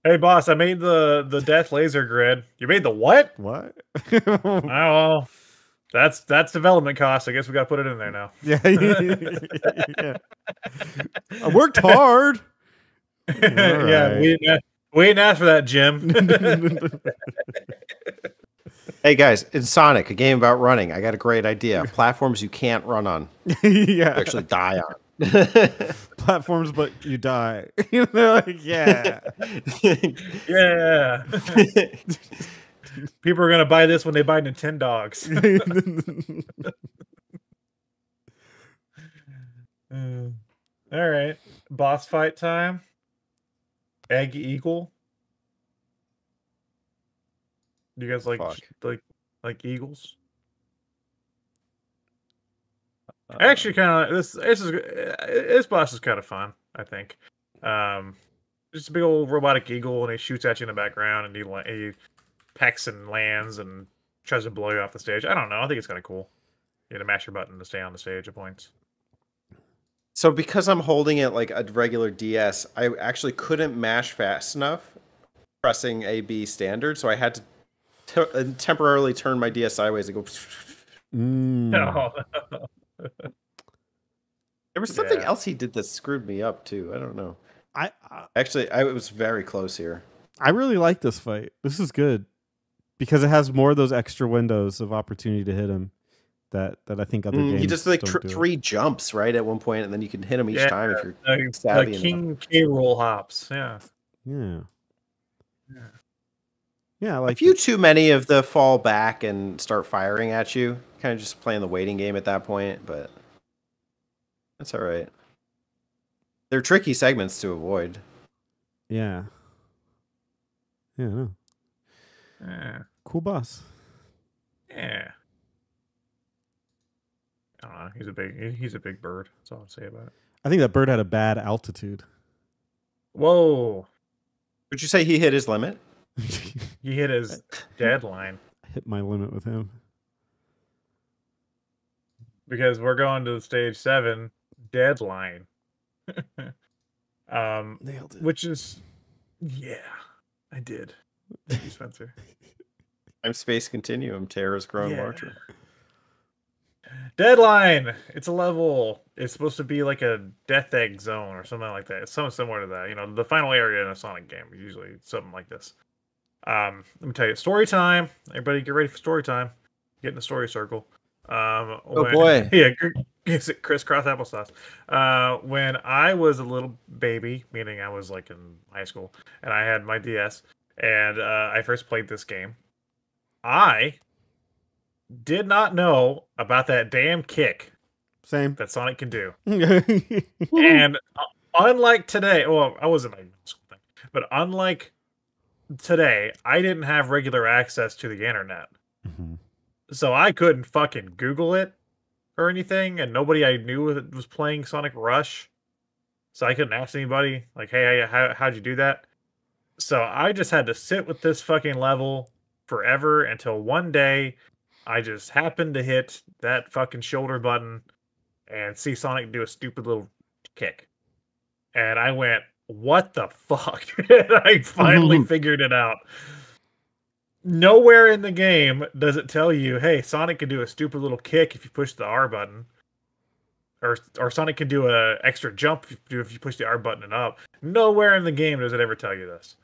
Hey boss, I made the death laser grid. You made the what? What? Oh well, that's development cost. I guess we got to put it in there now. Yeah. I worked hard. Yeah, we didn't ask for that, Jim. Hey guys, in Sonic, a game about running, I got a great idea. Platforms you can't run on. Yeah. You actually die on. Platforms, but you die. They're like, yeah. Yeah. People are gonna buy this when they buy Nintendogs. All right, boss fight time. Egg Eagle. Do you guys like Fuck. like eagles? Actually, kind of this boss is kind of fun. I think. Just a big old robotic eagle, and he shoots at you in the background, and he pecks and lands and tries to blow you off the stage. I don't know. I think it's kind of cool. You have to mash your button to stay on the stage at points. So because I'm holding it like a regular DS, I actually couldn't mash fast enough pressing A/B standard, so I had to temporarily turn my DS sideways and go. No. There was something Yeah. else he did that screwed me up too. I don't know. I I was very close here. I really like this fight. This is good because it has more of those extra windows of opportunity to hit him that I think other games He does like don't do. 3 jumps right at one point, and then you can hit him each time if you're The savvy enough. King K roll hops. Yeah. Yeah. Yeah. Yeah, I A like few it. too many of the fall back and start firing at you. Kind of just playing the waiting game at that point, but that's all right. They're tricky segments to avoid. Yeah. Yeah, no. Yeah. Cool boss. Yeah. I don't know. He's a big bird. That's all I'd say about it. I think that bird had a bad altitude. Whoa. Would you say he hit his limit? He hit his deadline Hit my limit with him. because we're going to the stage 7 deadline. Nailed it. Which is, yeah, I did. Thank you, Spencer. Time space continuum, terror's grown Yeah. larger. Deadline. It's a level. It's supposed to be like a death egg zone or something like that. It's something similar to that. You know, the final area in a Sonic game usually something like this. Let me tell you, story time. Everybody, get ready for story time. Get in the story circle. Oh boy. Yeah, is it crisscross applesauce? When I was a little baby, meaning I was like in high school, and I had my DS, and I first played this game, I did not know about that damn kick Same. that Sonic can do. Yeah. And unlike today, well, I wasn't like school thing, but unlike today, I didn't have regular access to the internet. So I couldn't fucking Google it or anything, and nobody I knew was playing Sonic Rush. So I couldn't ask anybody, like, hey, how'd you do that? So I just had to sit with this fucking level forever until one day I just happened to hit that fucking shoulder button and see Sonic do a stupid little kick. And I went, what the fuck? I finally figured it out. Nowhere in the game does it tell you, hey, Sonic can do a stupid little kick if you push the R button. Or Sonic can do a extra jump if you push the R button and up. Nowhere in the game does it ever tell you this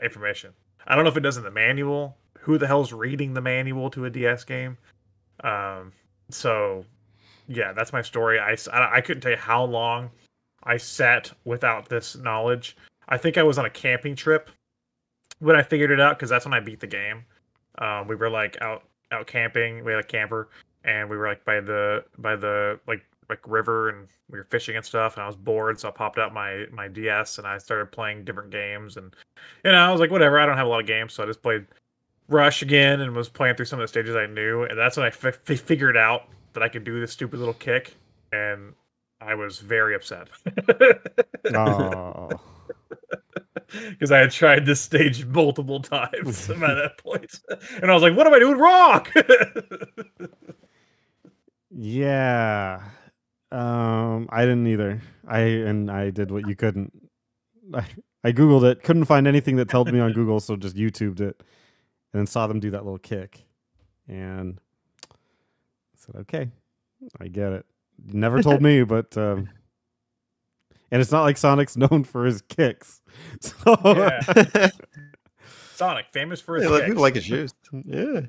information. I don't know if it does in the manual. Who the hell's reading the manual to a DS game? So, yeah, that's my story. I couldn't tell you how long I sat without this knowledge. I think I was on a camping trip when I figured it out, because that's when I beat the game. We were like out camping. We had a camper, and we were like by the like river, and we were fishing and stuff. And I was bored, so I popped out my DS and I started playing different games. And I was like, whatever. I don't have a lot of games, so I just played Rush again and was playing through some of the stages I knew. And that's when I figured out that I could do this stupid little kick, and I was very upset. Oh. Because I had tried this stage multiple times at that point. And I was like, what am I doing wrong? Yeah. I didn't either. I did what you couldn't. I Googled it, couldn't find anything that told me on Google, so just YouTubed it and then saw them do that little kick. And I said, okay, I get it. You never told me, but and it's not like Sonic's known for his kicks. So Yeah. Sonic, famous for his kicks. People like his shoes. Yeah.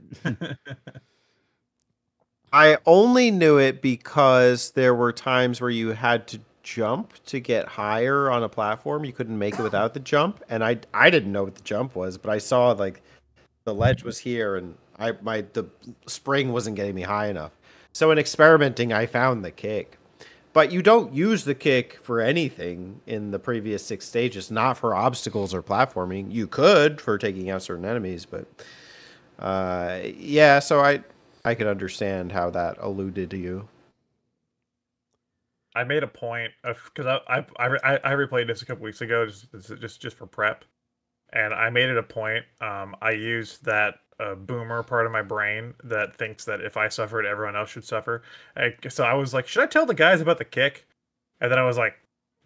I only knew it because there were times where you had to jump to get higher on a platform. You couldn't make it without the jump, and I didn't know what the jump was, but I saw like the ledge was here, and the spring wasn't getting me high enough. So in experimenting, I found the kick. But you don't use the kick for anything in the previous 6 stages, not for obstacles or platforming. You could for taking out certain enemies, but Yeah, so I could understand how that alluded to you. I made a point of because I replayed this a couple weeks ago just for prep, and I made it a point. I used that boomer part of my brain that thinks that if I suffered, everyone else should suffer. So I was like, should I tell the guys about the kick? And then I was like,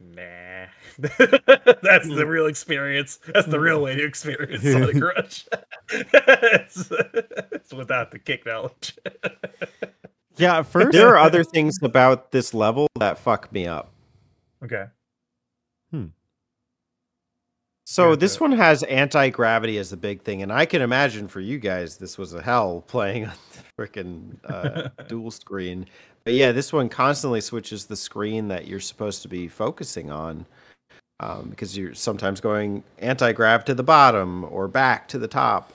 nah, that's the real experience. That's the real way to experience Sonic Rush. It's without the kick knowledge. Yeah, at first There are other things about this level that fuck me up. Okay. So Yeah, this one has anti-gravity as the big thing, and I can imagine for you guys this was a hell playing on the freaking dual screen. But yeah, this one constantly switches the screen that you're supposed to be focusing on, because you're sometimes going anti-grav to the bottom or back to the top.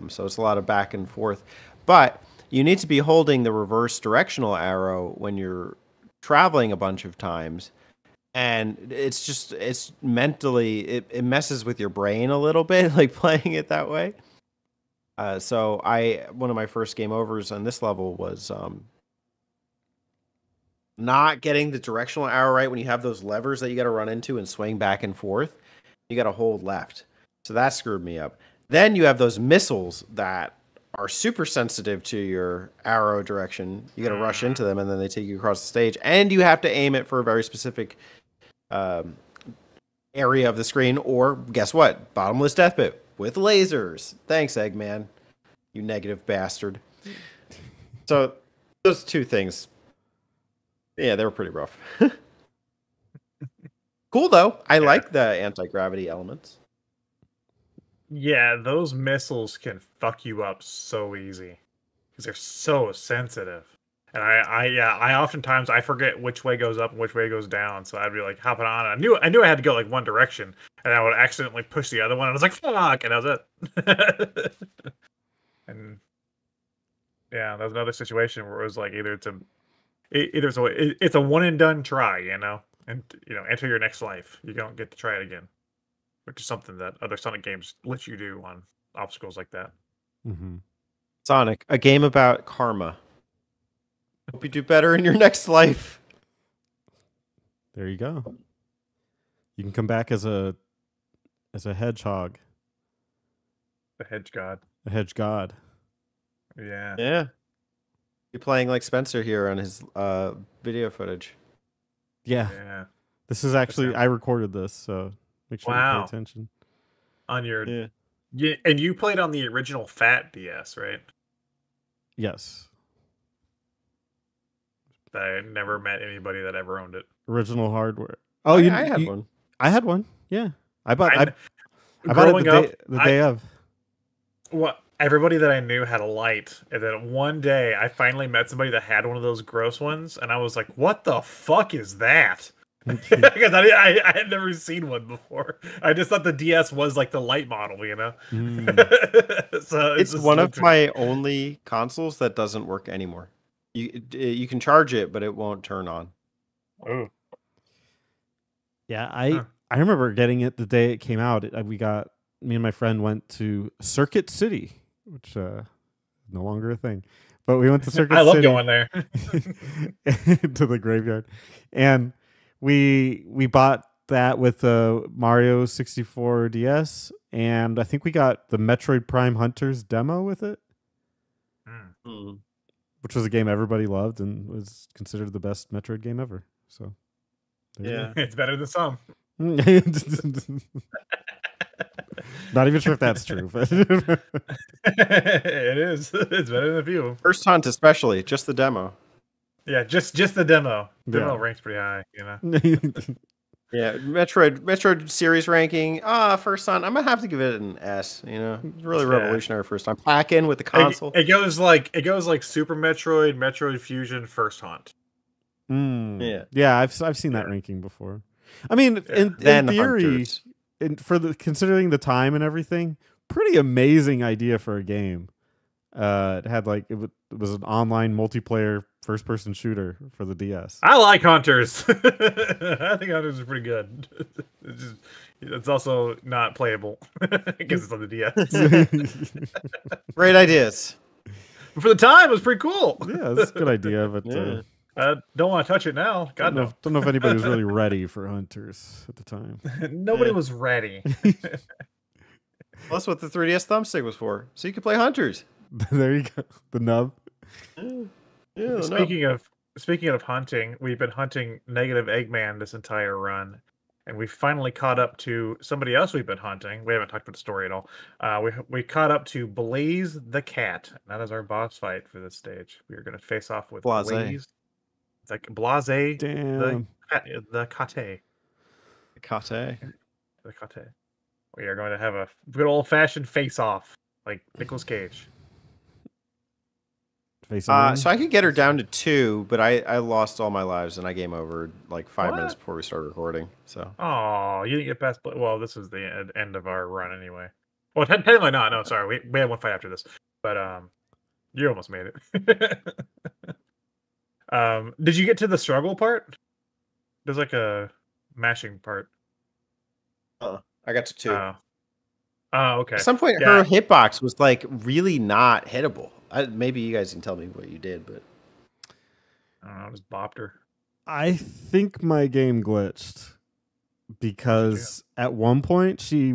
So it's a lot of back and forth. But you need to be holding the reverse directional arrow when you're traveling a bunch of times. And it's mentally, it messes with your brain a little bit, like playing it that way. So one of my first game overs on this level was not getting the directional arrow right when you have those levers that you got to run into and swing back and forth. You got to hold left. So that screwed me up. Then you have those missiles that are super sensitive to your arrow direction. You got to rush into them, and then they take you across the stage. And you have to aim it for a very specific area of the screen, or guess what? Bottomless death pit with lasers. Thanks, Eggman. You negative bastard. So those two things, yeah, they were pretty rough. Cool though. I like the anti-gravity elements. Yeah, those missiles can fuck you up so easy because they're so sensitive. And I oftentimes I forget which way goes up and which way goes down. So I'd be like hopping on. I knew I had to go like one direction, and I would accidentally push the other one. And I was like, "Fuck!" And that was it. And yeah, that was another situation where it was like either it's a one and done try, and enter your next life. You don't get to try it again, which is something that other Sonic games let you do on obstacles like that. Mm-hmm. Sonic, a game about karma. Hope you do better in your next life. There you go. You can come back as a hedgehog. The hedge god. A hedge god. Yeah. Yeah. You're playing like Spencer here on his video footage. Yeah. Yeah. This is actually, I recorded this, so make sure you pay attention. On your yeah, and you played on the original Fat DS, right? Yes. I never met anybody that ever owned it. Original hardware. Oh, I had one. I had one. Yeah. I bought it growing the day of. Well, everybody that I knew had a light, and then one day I finally met somebody that had one of those gross ones, and I was like, "What the fuck is that?" Because I had never seen one before. I just thought the DS was like the light model, So it's one of my only consoles that doesn't work anymore. You can charge it, but it won't turn on. Oh. Yeah, I remember getting it the day it came out. Me and my friend went to Circuit City, which no longer a thing. But we went to Circuit City. I love going there. To the graveyard. And we bought that with the Mario 64 DS, and I think we got the Metroid Prime Hunters demo with it. Which was a game everybody loved and was considered the best Metroid game ever. So, yeah, it's better than some. Not even sure if that's true, but it is. It's better than a few. First Hunt, especially just the demo. Yeah, just the demo. Demo ranks pretty high, Yeah, Metroid series ranking. First Hunt. I'm gonna have to give it an S. It's really revolutionary first time. Pack-in with the console. It goes like Super Metroid, Metroid Fusion, First Hunt. Yeah, I've seen that ranking before. I mean, in theory, considering the time and everything, pretty amazing idea for a game. It had it was an online multiplayer first-person shooter for the DS. I like Hunters. I think Hunters is pretty good. It's also not playable because it's on the DS. Great ideas. But for the time, it was pretty cool. Yeah, that's a good idea, but Yeah. I don't want to touch it now. God no. don't know if anybody was really ready for Hunters at the time. Nobody was ready. Well, that's what the 3DS thumbstick was for. So you could play Hunters. There you go. The nub. Yeah, Speaking of hunting, we've been hunting Negative Eggman this entire run, and we finally caught up to somebody else we've been hunting. We haven't talked about the story at all. We caught up to Blaze the cat. And that is our boss fight for this stage. We are going to face off with Blase. Blaze. It's like Blase Damn. the Kate. Kate. The Kate. We are going to have a good old fashioned face off, like Nicolas Cage. Face So I could get her down to 2, but I lost all my lives and I game over like 5 minutes before we started recording. So Oh, you didn't get past. Well, this is the end of our run anyway. Well, technically not. No, sorry. We had one fight after this, but you almost made it. Did you get to the struggle part? There's like a mashing part. I got to 2. Oh, okay. At some point, her hitbox was like really not hittable. Maybe you guys can tell me what you did, but I don't know. I just bopped her. I think my game glitched because at one point she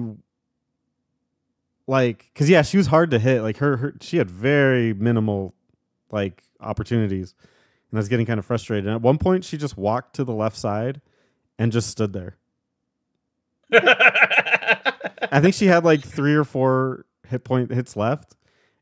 she was hard to hit. Like she had very minimal like opportunities, and I was getting kind of frustrated. And at one point, she just walked to the left side and just stood there. I think she had like 3 or 4 hits left.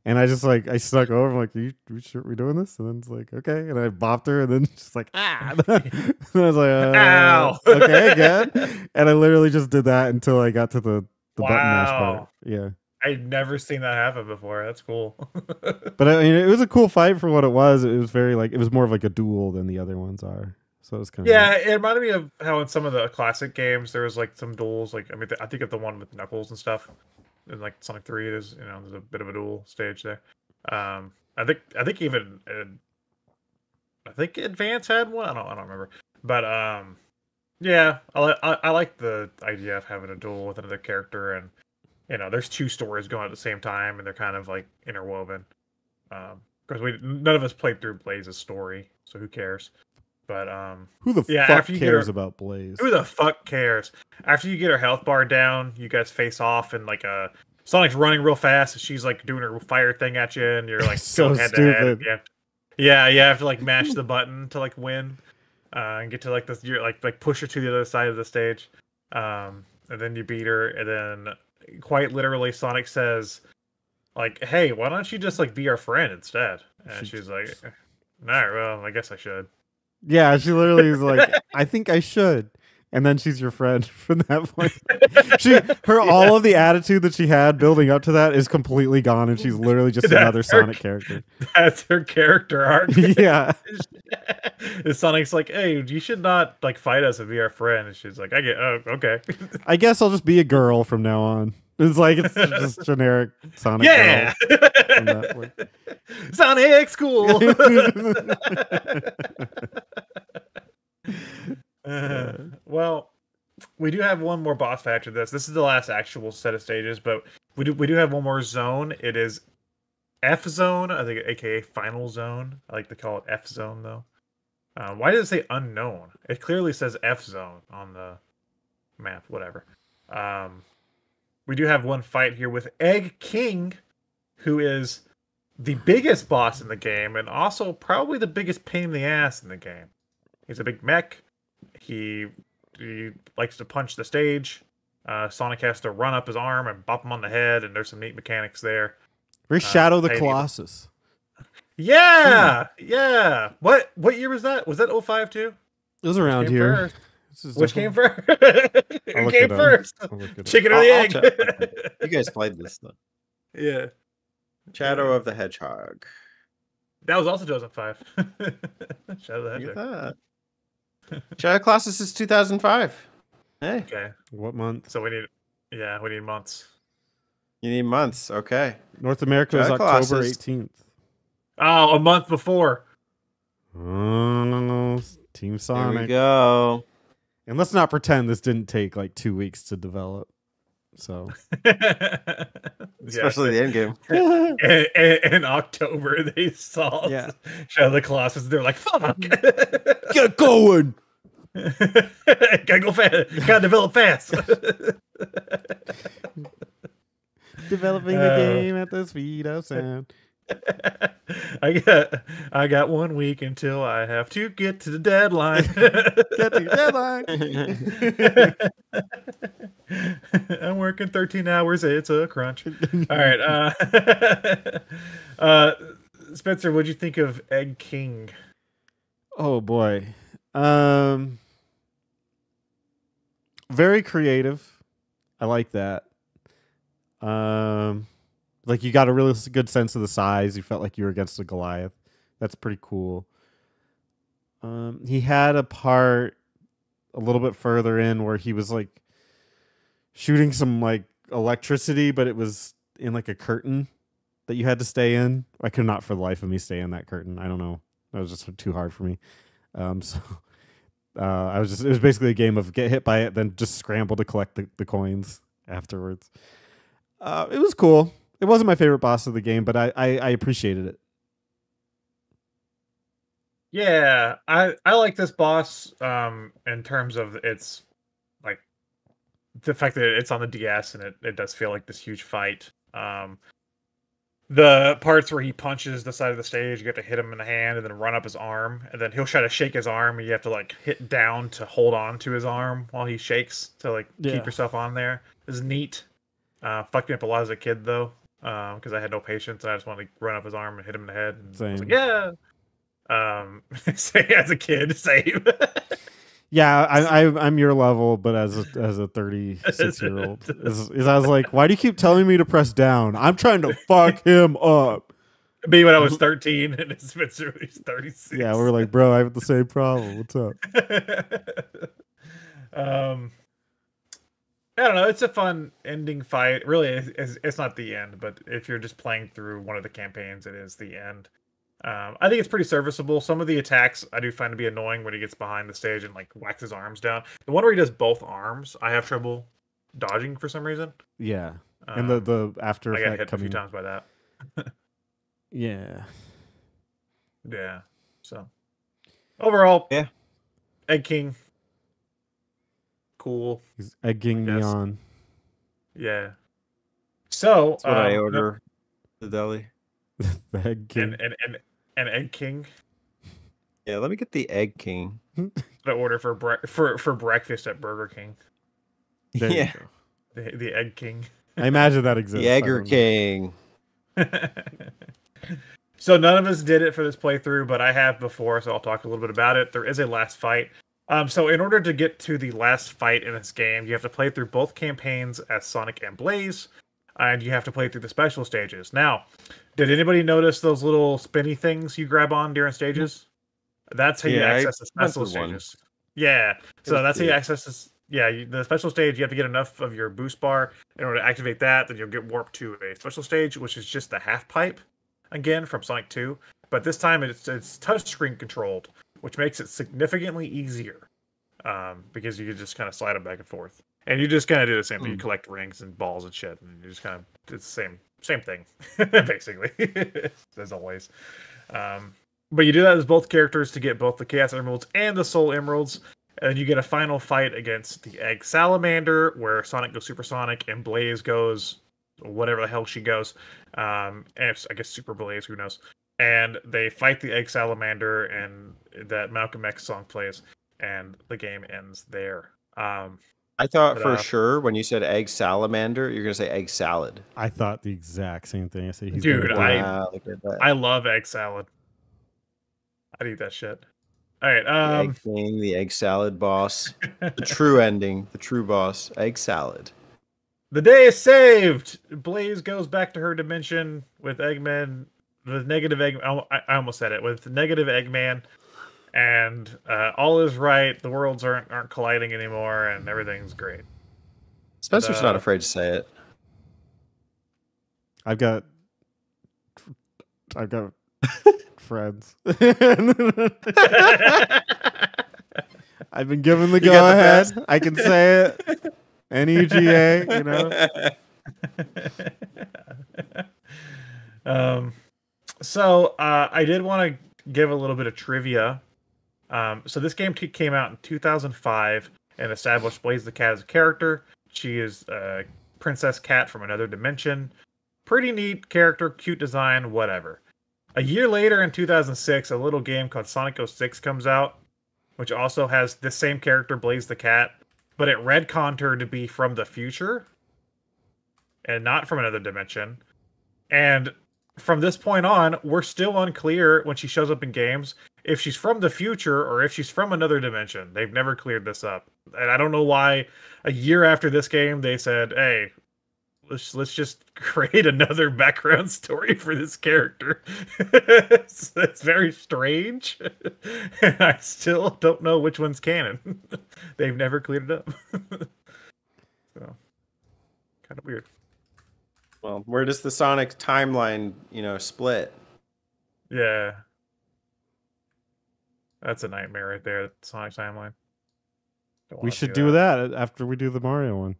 And I just I snuck over. I'm like, are we sure we're doing this? And then it's like, okay. And I bopped her, and then she's like, ah. And I was like, ow. Okay, again. And I literally just did that until I got to the button mash part. Yeah. I'd never seen that happen before. That's cool. But I mean, it was a cool fight for what it was. It was very it was more of like a duel than the other ones are. So it was kind of it reminded me of how in some of the classic games there was like some duels. Like I mean, I think of the one with Knuckles and stuff. In like Sonic 3, there's a bit of a duel stage there. I think even Advance had one. I don't remember. But yeah, I like the idea of having a duel with another character, and there's 2 stories going at the same time, and they're kind of like interwoven. Because none of us played through Blaze's story, so who cares? But who the fuck cares about Blaze? Who the fuck cares? After you get her health bar down, you guys face off, and like Sonic's running real fast, and she's like doing her fire thing at you, and you're like so going head stupid. to head. Yeah, you have to like mash the button to like win, and get to like this. You're like push her to the other side of the stage, and then you beat her, and then quite literally Sonic says, like, "Hey, why don't you just like be our friend instead?" And she's like, "All right, well, I guess I should." Yeah, she literally is like, I think I should. And then she's your friend from that point. All of the attitude that she had building up to that is completely gone, and she's literally just another Sonic character. That's her character arc. Yeah. Sonic's like, hey, you should not like fight us and be our friend. And she's like, okay. I guess I'll just be a girl from now on. It's like it's just generic Sonic. Yeah. Girl Sonic's cool. Well, we do have one more boss fight after this. This is the last actual set of stages, but we do have one more zone. It is F zone, I think, aka final zone. I like to call it F zone though. Why does it say unknown? It clearly says F zone on the map. Whatever. We do have one fight here with Egg King, who is the biggest boss in the game and also probably the biggest pain in the ass in the game. He's a big mech. He likes to punch the stage. Sonic has to run up his arm and bop him on the head, and there's some neat mechanics there. Very Shadow the Colossus. Yeah, yeah. What year was that? Was that 05 too? It was around here. Which came first? Who came first? Chicken or the egg? You guys played this though. Yeah. Shadow of the Hedgehog. That was also 2005. Shadow of the Hedgehog. Look at that. Shadow Colossus is 2005. Hey. Okay. What month? So we need months. You need months. Okay. North America is Shadow October Colossus. 18th. Oh, a month before. Oh, Team There we Sonic. go. And let's not pretend this didn't take like 2 weeks to develop. So Especially the end game. In October, they saw Yeah. Shadow of the Colossus. They're like, "Fuck, get going. gotta go fast, gotta develop fast." Developing the game at the speed of sound. I got 1 week until I have to get to the deadline. Get to the deadline. I'm working 13 hours. It's a crunch. All right. Spencer, what'd you think of Egg King? Oh boy. Very creative. I like that. Like you got a really good sense of the size. You felt like you were against a Goliath. That's pretty cool. He had a part a little bit further in where he was like shooting some like electricity, but it was in like a curtain that you had to stay in. I could not for the life of me stay in that curtain. I don't know. That was just too hard for me. So it was basically a game of get hit by it, then just scramble to collect the coins afterwards. It was cool. It wasn't my favorite boss of the game, but I appreciated it. Yeah, I like this boss in terms of its like the fact that it's on the DS and it does feel like this huge fight. The parts where he punches the side of the stage, you have to hit him in the hand and then run up his arm, and then he'll try to shake his arm, and you have to like hit down to hold on to his arm while he shakes to like keep yourself on there. This is neat. Fucked me up a lot as a kid though, because I had no patience. I just wanted to run up his arm and hit him in the head. And I was like, yeah. Say as a kid, same. Yeah, I'm your level, but as a 36-year-old, I was like, why do you keep telling me to press down? I'm trying to fuck him up. Me when I was 13 and Spencer when he's 36. Yeah, we were like, bro, I have the same problem. What's up? I don't know. It's a fun ending fight. Really, it's not the end, but if you're just playing through one of the campaigns, it is the end. I think it's pretty serviceable. Some of the attacks I do find to be annoying when he gets behind the stage and like whacks his arms down. The one where he does both arms, I have trouble dodging for some reason. Yeah, and the after I got effect hit coming. a few times by that. Yeah. Yeah. So overall, Yeah. Egg King. Cool. He's egging me on. Yeah. So That's what I order the deli. The Egg King. An Egg King. Yeah, let me get the Egg King. I order for breakfast at Burger King. There Yeah. you go. The Egg King. I imagine that exists. The Egger King. So none of us did it for this playthrough, but I have before, so I'll talk a little bit about it. There is a last fight. So in order to get to the last fight in this game, you have to play through both campaigns as Sonic and Blaze, and you have to play through the special stages. Now, did anybody notice those little spinny things you grab on during stages? That's how you access the special stages. Yeah, so that's how you access this. Yeah, the special stage, you have to get enough of your boost bar in order to activate that. Then you'll get warped to a special stage, which is just the half pipe, again, from Sonic 2. But this time, it's touchscreen controlled, which makes it significantly easier because you can just kind of slide them back and forth. And you just kind of do the same thing. You collect rings and balls and shit, and you just kind of do the same thing, basically, as always. But you do that as both characters to get both the Chaos Emeralds and the Soul Emeralds. And you get a final fight against the Egg Salamander, where Sonic goes supersonic and Blaze goes whatever the hell she goes. And I guess Super Blaze, who knows. And they fight the Egg Salamander, and that Malcolm X song plays, and the game ends there. I thought for sure when you said egg salamander, you're gonna say egg salad. I thought the exact same thing. I said, he's dude, I love egg salad. I'd eat that shit. All right, the Egg King, the egg salad boss, the true ending, the true boss, egg salad. The day is saved. Blaze goes back to her dimension with Eggman, with negative Egg. I almost said it, with negative Eggman, and all is right. The worlds aren't colliding anymore, and everything's great. Spencer's not afraid to say it. I've got friends. I've been given the You got the go-ahead. pass? I can say it. NEGA, you know. So I did want to give a little bit of trivia. So this game came out in 2005 and established Blaze the Cat as a character. She is a princess cat from another dimension. Pretty neat character, cute design, whatever. A year later in 2006, a little game called Sonic 06 comes out, which also has this same character, Blaze the Cat, but it retconned her to be from the future and not from another dimension. And from this point on, we're still unclear when she shows up in games if she's from the future or if she's from another dimension. They've never cleared this up. And I don't know why a year after this game they said, hey, let's just create another background story for this character. It's very strange. And I still don't know which one's canon. They've never cleared it up. So kind of weird. Well, where does the Sonic timeline, split? Yeah. That's a nightmare right there, Sonic timeline. We should do that after we do the Mario one.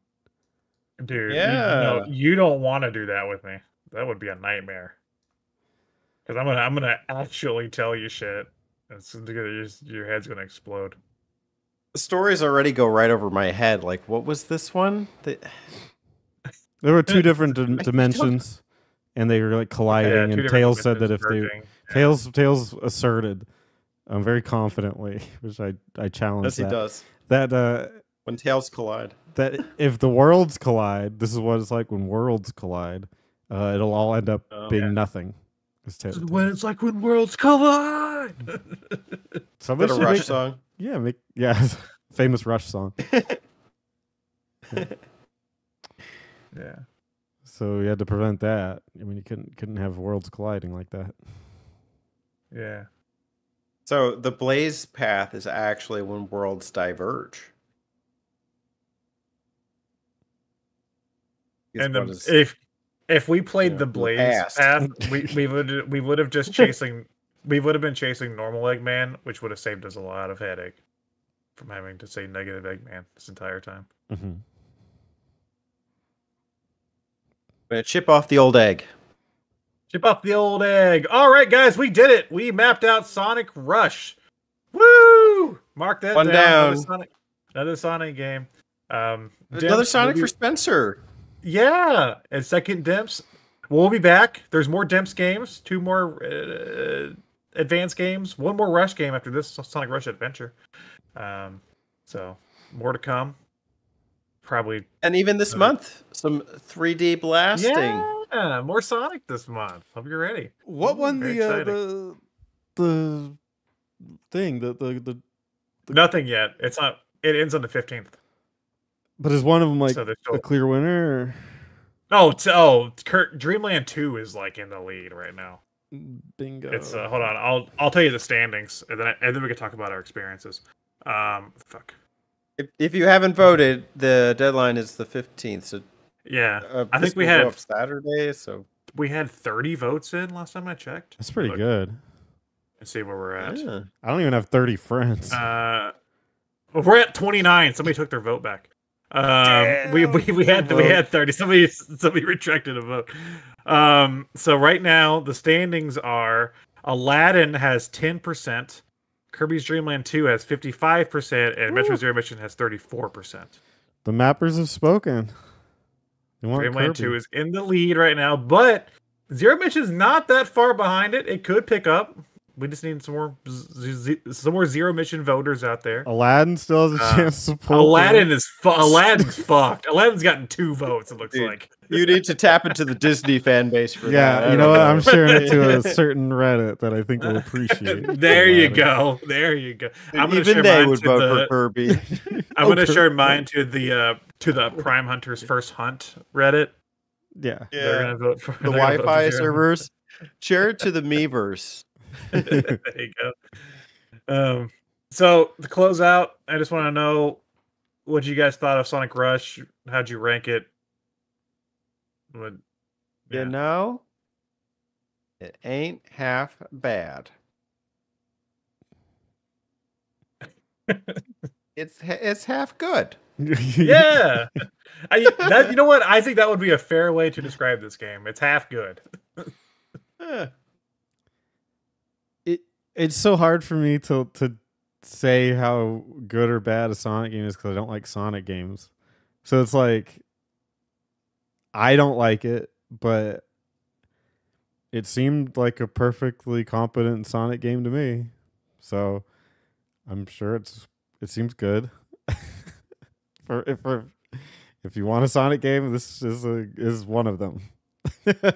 Dude, Yeah. you don't want to do that with me. That would be a nightmare. Because I'm gonna actually tell you shit. Your head's gonna explode. The stories already go right over my head. Like, what was this one? There were two different dimensions, and they were like colliding. two and different Tails said that if dimensions they merging. Tails asserted, very confidently, which I challenged. Yes, he does. That When tails collide. that if the worlds collide, this is what it's like when worlds collide. It'll all end up being nothing. When it's like when worlds collide. Somebody Is that a should Rush make- song? Yeah, famous Rush song. Yeah. So we had to prevent that. I mean, you couldn't have worlds colliding like that. Yeah. So the Blaze path is actually when worlds diverge. And if we played the Blaze past. path, we would have just been chasing normal Eggman, which would have saved us a lot of headache from having to say negative Eggman this entire time. Mm-hmm. Gonna chip off the old egg. Chip off the old egg. All right, guys, we did it. We mapped out Sonic Rush. Woo! Mark that One down. Another Sonic game. Another Dimps, Sonic for Spencer. Yeah, and second Dimps. We'll be back. There's more Dimps games. 2 more advanced games. 1 more Rush game after this Sonic Rush Adventure. So more to come. Probably. And even this month, some 3D blasting. Yeah, more Sonic this month. Hope you're ready. What won Very the thing? The Nothing yet. It's not. It ends on the 15th. But is one of them like So there's still- a clear winner? Dreamland 2 is like in the lead right now. Or? Bingo. It's hold on. I'll tell you the standings, and then we can talk about our experiences. Fuck. If you haven't voted, the deadline is the 15th. So Yeah, I this think we will go had up Saturday. So 30 votes in last time I checked. That's pretty Look good. and see where we're at. yeah. I don't even have 30 friends. We're at 29. Somebody took their vote back. We had 30. Somebody retracted a vote. So right now the standings are Aladdin has 10%, Kirby's Dream Land 2 has 55%, and Metro Zero Mission has 34%. The mappers have spoken. They want Dream Land Kirby. 2 is in the lead right now, but Zero Mission is not that far behind it. It could pick up. We just need some more Zero Mission voters out there. Aladdin still has a chance to pull. Aladdin's fucked. Aladdin's gotten 2 votes. It looks Dude, like. You need to tap into the Disney fan base for that. Yeah, I you don't know what? I'm sharing it to a certain Reddit that I think will appreciate. There you Aladdin. go. There you go. Dude, I'm gonna even share they mine would to vote the- for Kirby. I'm gonna Okay. share mine to the Prime Hunters First Hunt Reddit. Yeah. They're gonna vote for The they're gonna vote for Wi-Fi Zero. servers. Share it to the Meverse. There you go. So to close out, I just want to know what you guys thought of Sonic Rush. How'd you rank it? You know, it ain't half bad. It's half good. Yeah. You know what? I think that would be a fair way to describe this game. It's half good. It's so hard for me to say how good or bad a Sonic game is because I don't like Sonic games. So it's like I don't like it, but it seemed like a perfectly competent Sonic game to me. So I'm sure it seems good. If you want a Sonic game, this is one of them.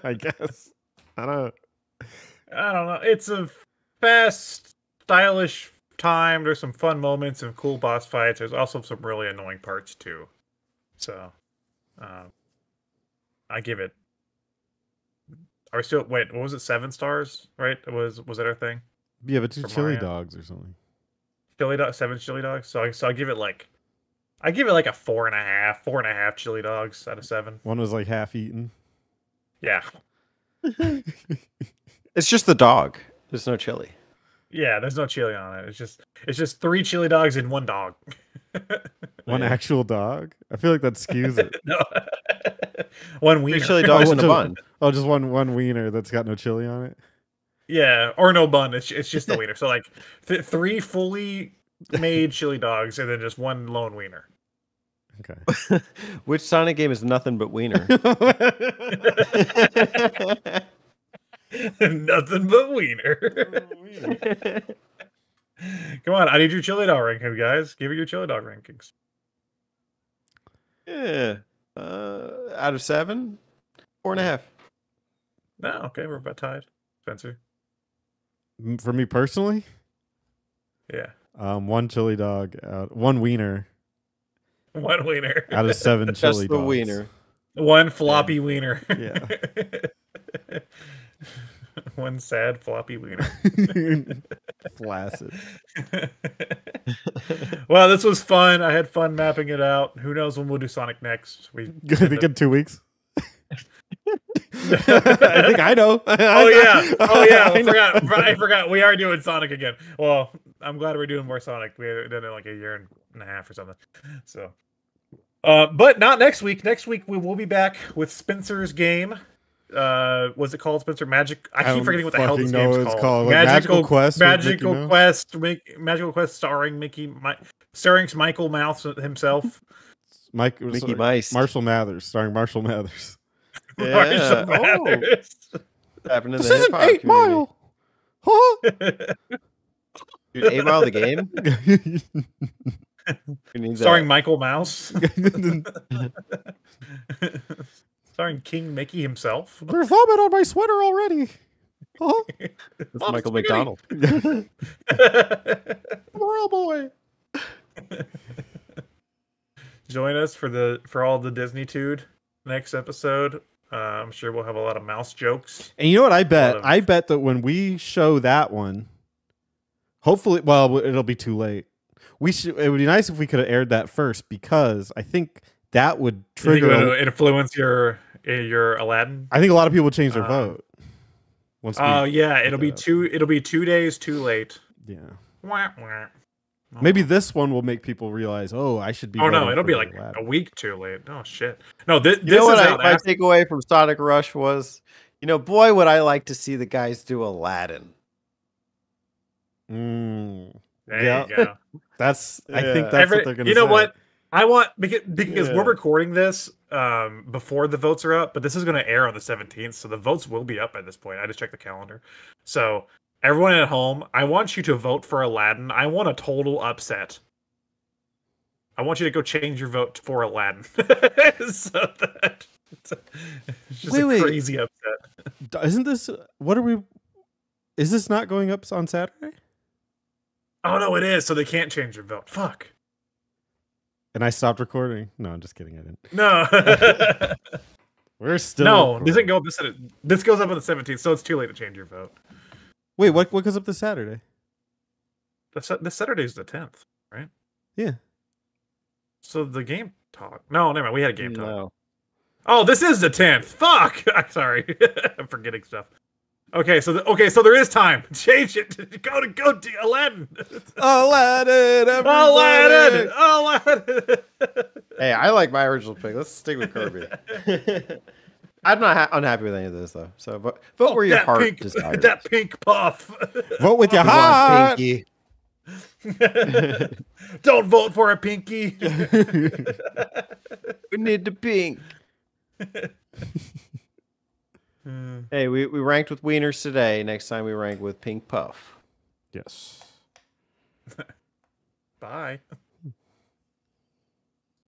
I guess. I don't know. It's a fast, stylish time. There's some fun moments and cool boss fights. There's also some really annoying parts too. So, I give it. Are we still? Wait, what was it? 7 stars, right? Was that our thing? Yeah, but 2 chili dogs or something. Chili dog, 7 chili dogs. So I give it like, a 4.5 chili dogs out of 7. One was like half eaten. Yeah. It's just the dog. There's no chili. Yeah, there's no chili on it. It's just 3 chili dogs and 1 dog. One actual dog? I feel like that skews it. No. 1 wiener. 3 chili dogs in a bun. Oh, just one wiener that's got no chili on it. Yeah, or no bun. It's just the wiener. So like 3 fully made chili dogs and then just 1 lone wiener. Okay. Which Sonic game is nothing but wiener? Nothing but wiener. Come on, I need your chili dog ranking, guys. Give me your chili dog rankings. Yeah. Out of 7, 4.5. No, okay, we're about tied. Spencer. For me personally? Yeah. 1 chili dog out, 1 wiener. 1 wiener. Out of 7 chili dogs. Just the wiener. 1 floppy wiener. Yeah. 1 sad floppy wiener. Flaccid. Well, this was fun. I had fun mapping it out. Who knows when we'll do Sonic next? I think in 2 weeks. I think I know. Oh yeah. I forgot. We are doing Sonic again. Well, I'm glad we're doing more Sonic. We did it in like a year and a half or something. So, but not next week. Next week we will be back with Spencer's game. Was it called Spencer Magic? I keep forgetting what the hell this game's called. Like Magical Quest. Magical Quest starring starring Michael Mouse himself. Mickey Mice. Marshall Mathers, starring Marshall Mathers. Yeah. Happened in This the isn't hip-hop 8 Mile. Huh? Dude, 8 Mile the game? Starring Michael Mouse. Starring King Mickey himself. There's vomit on my sweater already. Huh? That's Michael McDonald. Royal boy. Join us for all the Disney-tude next episode. I'm sure we'll have a lot of mouse jokes. And you know what I bet? I bet that when we show that one, hopefully, well, it'll be too late. It would be nice if we could have aired that first because I think that would trigger. It'll influence your Aladdin. I think a lot of people would change their vote. Oh yeah, it'll be 2 days too late. Yeah. Wah, wah. Maybe this one will make people realize, oh, I should be. Oh no, it'll be like a week too late. Oh shit. No, this you know is what my takeaway from Sonic Rush was, boy, would I like to see the guys do Aladdin. There you go. I think that's what they're gonna say. You know what? I want because we're recording this before the votes are up, but this is going to air on the 17th, so the votes will be up at this point. I just checked the calendar. So everyone at home, I want you to vote for Aladdin. I want a total upset. I want you to go change your vote for Aladdin. So that it's just a crazy upset. Isn't this is this not going up on Saturday? Oh no, it is. So they can't change your vote. Fuck. And I stopped recording. No, I'm just kidding. I didn't. No. We're still recording. Doesn't go up this goes up on the 17th, so it's too late to change your vote. Wait, what goes up this Saturday? This Saturday is the 10th, right? Yeah. So the game talk. No, never mind. We had a game talk. No. Oh, this is the 10th. Fuck. I'm sorry. I'm forgetting stuff. Okay, so so there is time. Change it. Go to Aladdin. Aladdin, Aladdin. Aladdin. Hey, I like my original pick. Let's stick with Kirby. I'm not unhappy with any of this though. So vote where your heart desires. That pink puff. Vote with your We want heart. Pinky. Don't vote for a pinky. We need the pink. Hey, we ranked with wieners today. Next time we rank with pink puff. Yes. Bye.